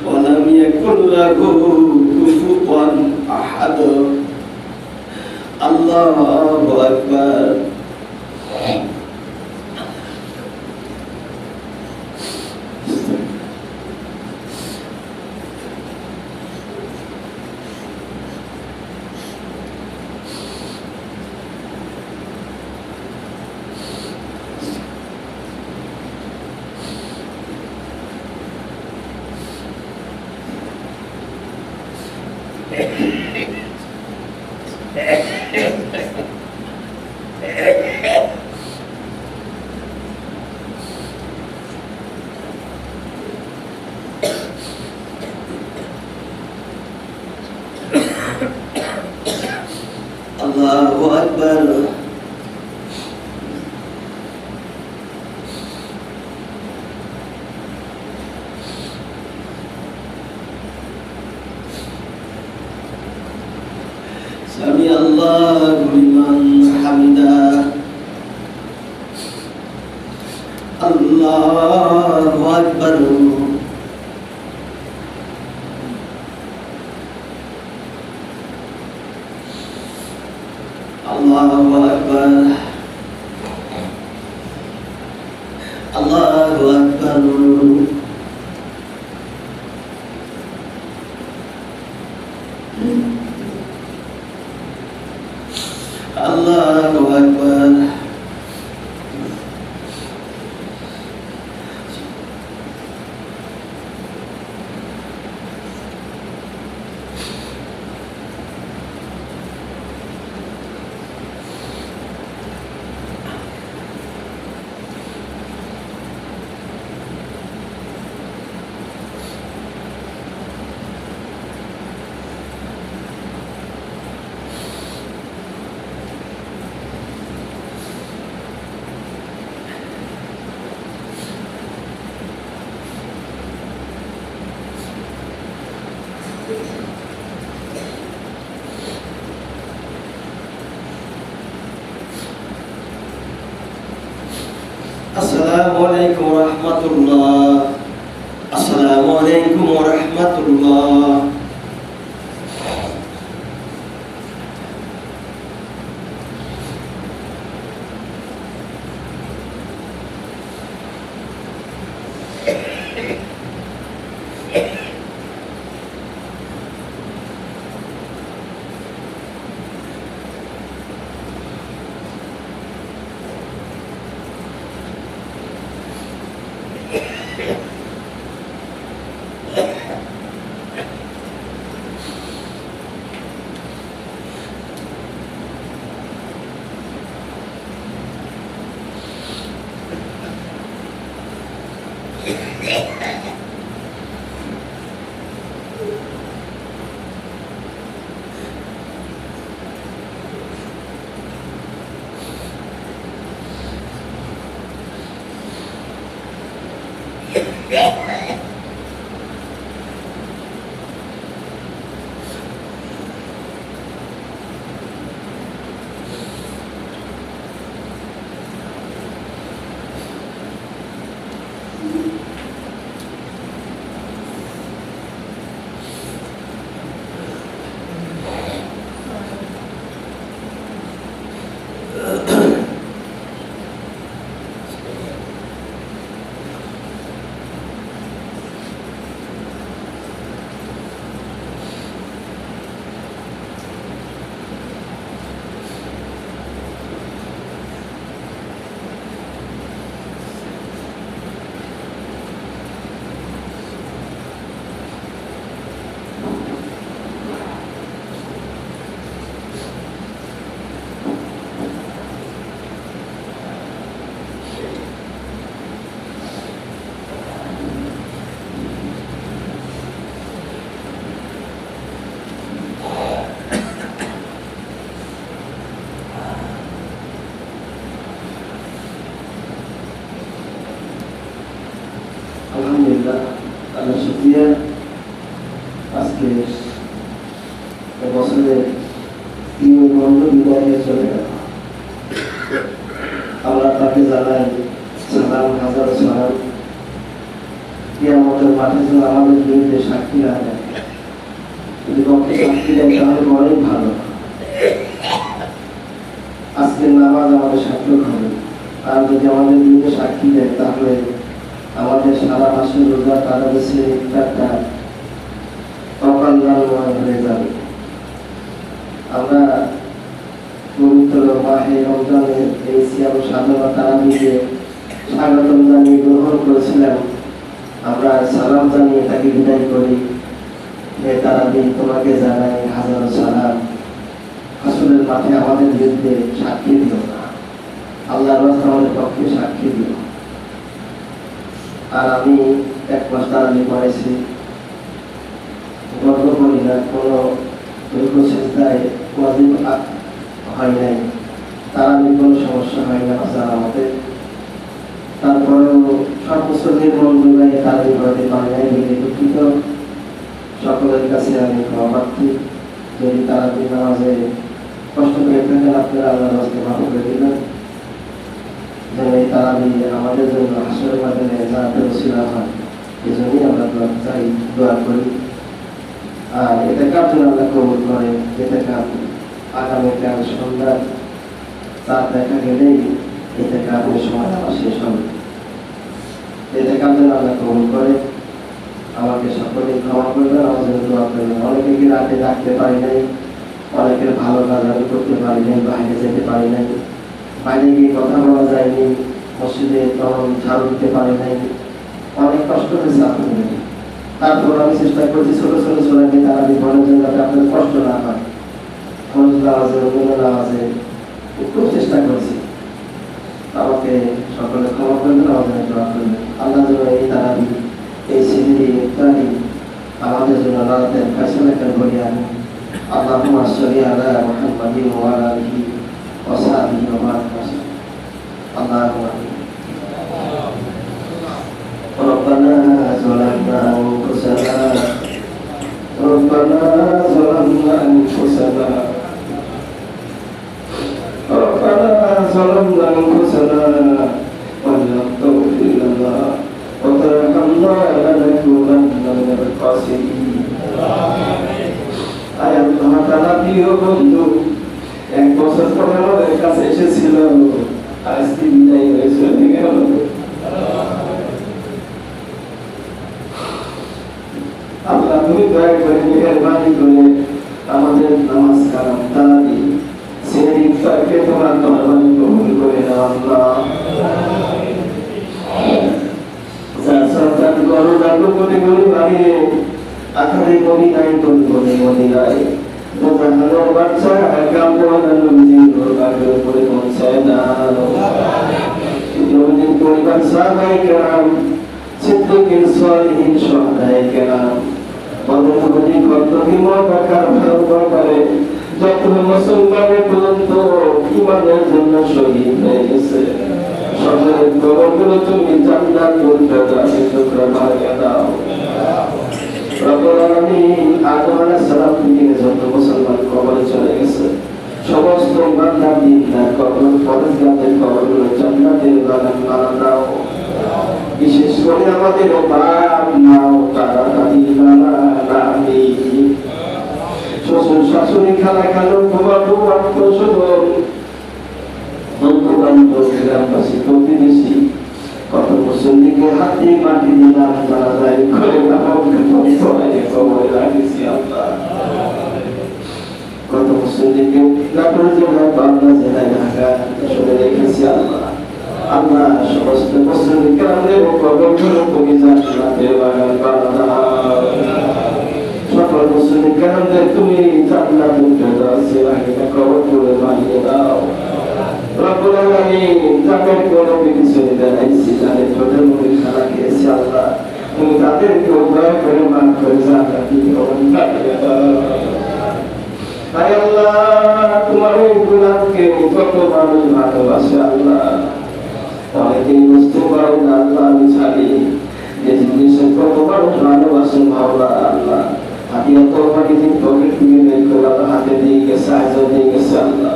ولم يكن له كفوا أحد الله أكبر الله أكبر سمع الله لمن حمده الله أكبر الله أكبر الله أكبر الله أكبر Assalamualaikum warahmatullah. Assalamualaikum warahmatullah. আল্লাহ শুকরিয়া, আজকে বছরের 3 বন্ধু বিদায় হয়ে চলে গেল। আমরা তাকে জানাই সালাম, হাজার সালাম। কিয়ামতের মাঠে যেন আমাদের বিরুদ্ধে সাক্ষী না দেয়, যদি পক্ষে সাক্ষী দেয় তাহলে বড়ই ভালো। আজকের নামাজ আমাদের সার্থক হবে, আর যদি আমাদের বিরুদ্ধে সাক্ষী দেয় তাহলে আমাদের সারা মাসের রোজা তারা বেশি একটা অকল্যাণময় হয়ে যাবে। আমরা পবিত্র মাহে রমজানের এই সিয়াম সাধনা তারাবিকে স্বাগতম জানিয়ে গ্রহণ করেছিলাম। আমরা সালাম জানিয়ে তাকে বিদায় করি। হে তারাবি, তোমাকে জানাই হাজারো সালাম। আসলের মাঠে আমাদের বিরুদ্ধে সাক্ষী দিও না, আল্লাহর রাস্তায় আমাদের পক্ষে সাক্ষী দিও। আর আমি 1 মাস তারাবি পড়েছি, গর্ব করি না, কোনো দীর্ঘ চেষ্টায় ওয়াজিব হয় নাই, তারাবি কোনো সমস্যা হয় না আসার আমাদের। তারপরেও সব মুসলিমের মন জোগাই তারাবি পড়াতে পারি নাই, দুঃখিত। সকলের কাছে আমি ক্ষমা প্রার্থী। যদি তারাবি নামাজে কষ্ট করে থাকেন, আপনারা আল্লাহর রাস্তায় মাফ করে দিবেন, যেন এই তারাবি আমাদের জন্য হাসরের মাধ্যমে জান্নাতের ওসিলা হয়। এই জন্যই আমরা দোয়া করি। আর ইতিকাফ যেন আল্লাহ কবুল করে। ইতিকাফ আগামীকাল সন্ধ্যা 4 দেখা গেলেই ইতিকাফের সময় আমার শেষ হবে। ইতিকাফ যেন আল্লাহ কবুল করে। আমাকে সকলেই ক্ষমা করবেন, আমার জন্য দোয়া করবেন। অনেকে কি রাতে ডাকতে পারি নাই, অনেকের ভালো কাজ আমি করতে পারি নাই, বাইরে যেতে পারি নাই, বাইরে গিয়ে কথা বলা যায়নি, মসজিদে তখন ঝাড়ু দিতে পারি নাই, অনেক কষ্ট হয়েছে আপনাদের। তারপর আমি চেষ্টা করছি ছোট ছোট ছোলাকে তারা বিপদের জন্য আপনাদের কষ্ট না হয়, ফরজ নামাজে, অন্য নামাজে খুব চেষ্টা করছি। আমাকে সকলে ক্ষমা করবেন, আমাদের দোয়া করবেন। আল্লাহ যেন এই তারাবি, এই সিঁড়ি ইত্যাদি আমাদের জন্য রাতের ফয়সালা করে আনি। اللهم صل على محمد وعلى آله وصحبه وبارك وسلم. اللهم ربنا ظلمنا أنفسنا ربنا ظلمنا أنفسنا وإن لم تغفر لنا وترحمنا لنكونن من الخاسرين. আল্লাহ তাআলা প্রিয় বন্ধু 1 বছর পরে আমাদের কাছে এসেছিল, আজকে বিদায় হয়ে চলে গেল। আল্লাহ তুমি দয়া করে মেহেরবানি করে আমাদের নামাজ কালাম তারাবি সেই ইফতারকে তোমার দরবারে কবুল করে নাও আল্লাহ। যার সন্তান গরু ডাকু করে গরু বাড়িয়ে আখারে কবি নাই কোন কোনে মদিনায় দোকানের বাচ্চা কাম করে নবীজির দরবারে উপরে পৌঁছায় দাও। নবীজির পরিবার সাহাবায়ে কেরাম, সিদ্দিকিন, সালিহিন, শুহাদায়ে কেরাম, বদরুদ্দিন, কর্তবীর বাকার ভাবে যত মুসলমানের পর্যন্ত ইমানের জন্য শহীদ হয়ে গেছে, সকলের কবরগুলো তুমি জান্নাতুল ফেরদাউসে টুকরা বানিয়ে দাও। রব্বুল আলামিন, আদম আলাইহিস সালাম থেকে যত মুসলমান কবরে চলে গেছে, সমস্ত ইমানদার দিনদার কবর পরজগাদের কবরগুলো জান্নাতের বাগান বানিয়ে দাও। বিশেষ করে আমাদের বাপ মা ও তারা দাদি নানা নানি, শ্বশুর শাশুড়ি, খালা খালু, বাবা বউ, আত্মীয় স্বজন, বন্ধু বান্ধব, গ্রামবাসী, প্রতিবেশী, কত মুসল্লিকে হাত দিয়ে মাটি দিলাম, তারা যাই করে কবরে রাখিছি আল্লাহ। কত মুসল্লিকে নাটোর জেলায়, পাবনা জেলায়, ঢাকা শুনে রেখেছি আল্লাহ। আল্লাহ সমস্ত মুসল্লিকে আমাদের কবরগুলো তুমি জান্নাতের বাগান বানাও। সকল মুসল্লিকে আমাদের তুমি জান্নাতুল ফেরদাউসে কবরগুলো বানিয়ে দাও। রব্বুল আলামিন, যাদের কোনো বিপদে দাঁড়াইছি, যাদের ছোটের মুখে খানা খেয়েছি আল্লাহ, তুমি তাদেরকে দয়া করে মাফ করে জান্নাতি কবর বানিয়ে দাও। আয় আল্লাহ, তোমার এই গুনাহকে কত মানুষ ভালোবাসে আল্লাহ, অনেকেই বুঝতে পারে না আল্লাহ, আমি ছাড়ি যে জিনিসের কত মানুষ ভালোবাসেন মাওলা আল্লাহ। হাতিয়া তওবা কিছু পকেট থেকে বের করে আল্লাহ হাতে দিয়ে গেছে, আজ দিয়ে গেছে আল্লাহ।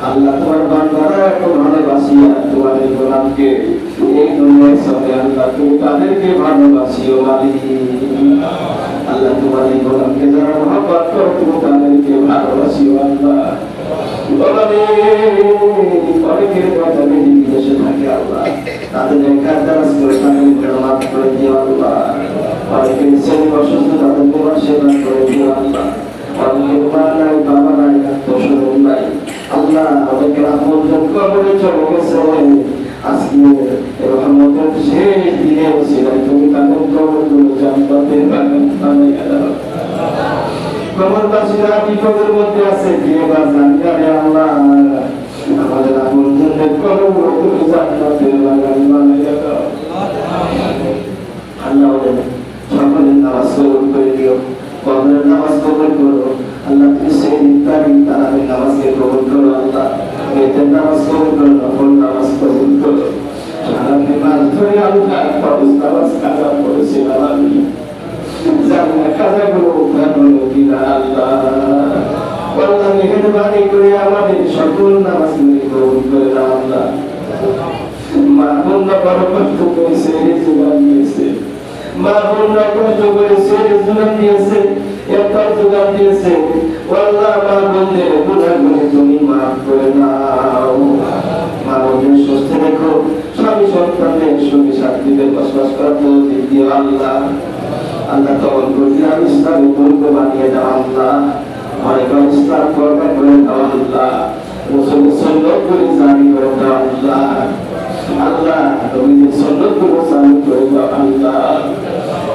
আল্লাহ তোমার বান্দারা এত ভালোবাসিয়া তোমার এই গোলামকে এই দুনিয়ার সঙ্গে আল্লাহ তুমি তাদেরকে ভালোবাসিও মালিক। আল্লাহ তোমার এই গোলামকে যারা মহব্বত করো তুমি তাদেরকে ভালোবাসিও আল্লাহ। অনেকের কথা বিদেশে থাকে আল্লাহ, তাদের কাজ করে তাদের মাফ করে দিও আল্লাহ। অনেকের ছেলে অসুস্থ তাদের তোমার সেবা করে দিও আল্লাহ। অনেকের মা নাই বাবা নাই আত্মস্বজন নাই আল্লাহ, অনেকের আপনজন কবরে চলে গেছে। আজকে রহমতের শেষ দিনে ছিলেন তুমি তাদের কবরগুলো জান্নাতের বাগান বানাইয়া দাও। কবরবাসীরা বিপদের মধ্যে আছে, কে বা জানি আল্লাহ, আমাদের আপনজনদের কবরগুলো তুমি জান্নাতের বাগান বানাইয়া দাও আল্লাহ। সকলের নামাজ কবুল করে দিও, কবরের নামাজ কবুল করো আল্লাহ। তুমি সেই ইফতারি তারাবির নামাজকে কবুল করো আল্লাহ। বেতের নামাজ কবুল করো, নফল নামাজ কবুল করো। সারাদিন মাস ধরে আল্লাহ ফরজ নামাজ কাজা করেছিলাম আমি, জানি না কাজাগুলো উদ্ধার কিনা আল্লাহ। আল্লাহ মেহেরবানি করে আমাদের সকল নামাজগুলি কবুল করে দাও আল্লাহ। মা বোনরা বড় কষ্ট করেছে, জীবন দিয়েছে, মা বোনরা কষ্ট করেছে, জীবন দিয়েছে, একটা যোগান দিয়েছে আল্লাহ। মা বোনদের গুনাহগুলি তুমি মাফ করে দাও। মা বোনদের সুস্থ রেখো, স্বামী সন্তানদের সুখী শান্তিতে বসবাস করার তৌফিক দিও আল্লাহ। আল্লাহ তখন প্রতিরাম ইসলামী পূর্ণ বানিয়ে দাও আল্লাহ। অনেক ইসলাম করবে করে দাও আল্লাহ। মুসলমান সুন্নাত করে জারি করে দাও আল্লাহ। আল্লাহ নবীর সুন্নাত করে জারি করে দাও আল্লাহ।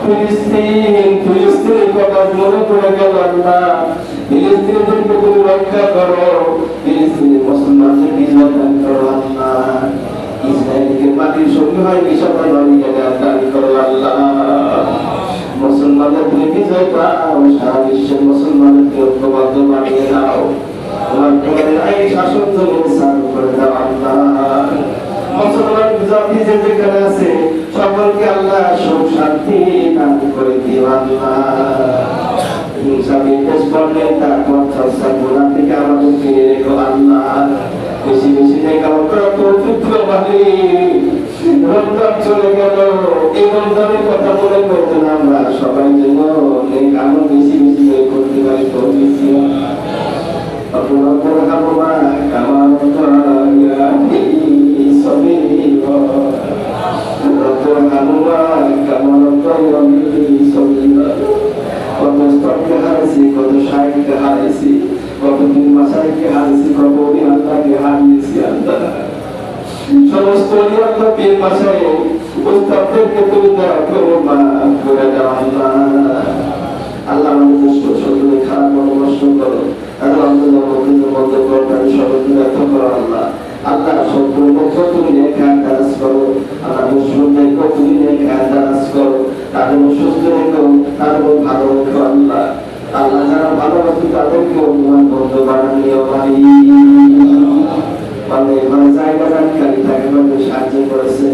ফিলিস্তিনের কথা মনে পড়ে গেল আল্লাহ। ফিলিস্তিনদেরকে তুমি রক্ষা করো, ফিলিস্তিনের মুসলমানদের বিজয় দান করো আল্লাহ। ইসরায়েলকে মাটির সঙ্গে হয় সবাই বানিয়ে দান করো আল্লাহ। মুসলমানদের তুমি বিজয় পাও, সারা বিশ্বের মুসলমানদেরকে ঐক্যবদ্ধ বানিয়ে দাও। তোমার ঘরের আইন শাসন জমিন চালু করে দাও আল্লাহ। মুসলমান জাতি যে যেখানে আছে সকলকে আল্লাহ সুখ শান্তি দান করে দিও আল্লাহ। হিংসা বিদ্বেষ করলে তার চর্চা গোলা থেকে আমাদেরকে রেখো আল্লাহ। বেশি বেশি দেখা তৌফিক দাও মালিক। রমজান চলে গেল, এই রমজানের কথা মনে করতে না আমরা সবাই যেন এই আমল বেশি বেশি করতে পারি তৌফিক দিও। ربنا ارحمهما كما ربياني صغيرا رب ارحمهما كما ربياني صغيرا কত স্তরকে হারিয়েছি, কত শাইখকে হারিয়েছি, কত মাসাইখকে হারিয়েছি, কত আল্লাহকে হারিয়েছি আল্লাহ। সমস্ত আল্লাহ পীর মাসাইখ উস্তাদদেরকে তুমি দয়া করে মাফ করে দাও আল্লাহ। আল্লাহ আমাদের দুষ্ট শত্রুদের খারাপ পরামর্শ করো আল্লাহ। আমাদের বন্ধ করো, তাদের সকলকে ব্যর্থ করো আল্লাহ। আল্লাহ শত্রুর পক্ষ তুমি নেকা দারাজ করো আল্লাহ। দুশ্মনদের পক্ষ তুমি নেকা দারাজ করো, তাদের সুস্থ রেখো, তাদের ভালো রেখো আল্লাহ। আল্লাহ যারা ভালোবাসি তাদেরকে অভিমান বন্ধ বানিয়ে ভাই মানে জায়গা জানকারী তাকে সাহায্য করেছে,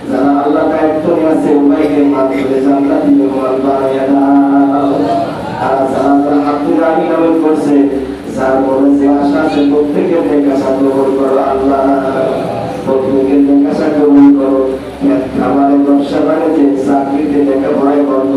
যারা আল্লাহ দায়িত্ব নিয়ে আছে উভয়কে মাধ্যমে জান্নাতি মেহমান বানাইয়া দাও। আর যারা হাফিজানি নামে করছে, যার মনে যে আশা আছে প্রত্যেকের নেকাশা কবুল করো আল্লাহ। প্রত্যেকের নেকাশা কবুল করো। খাবারের ব্যবসা বাড়িতে চাকরিতে লেখাপড়ায় বন্ধ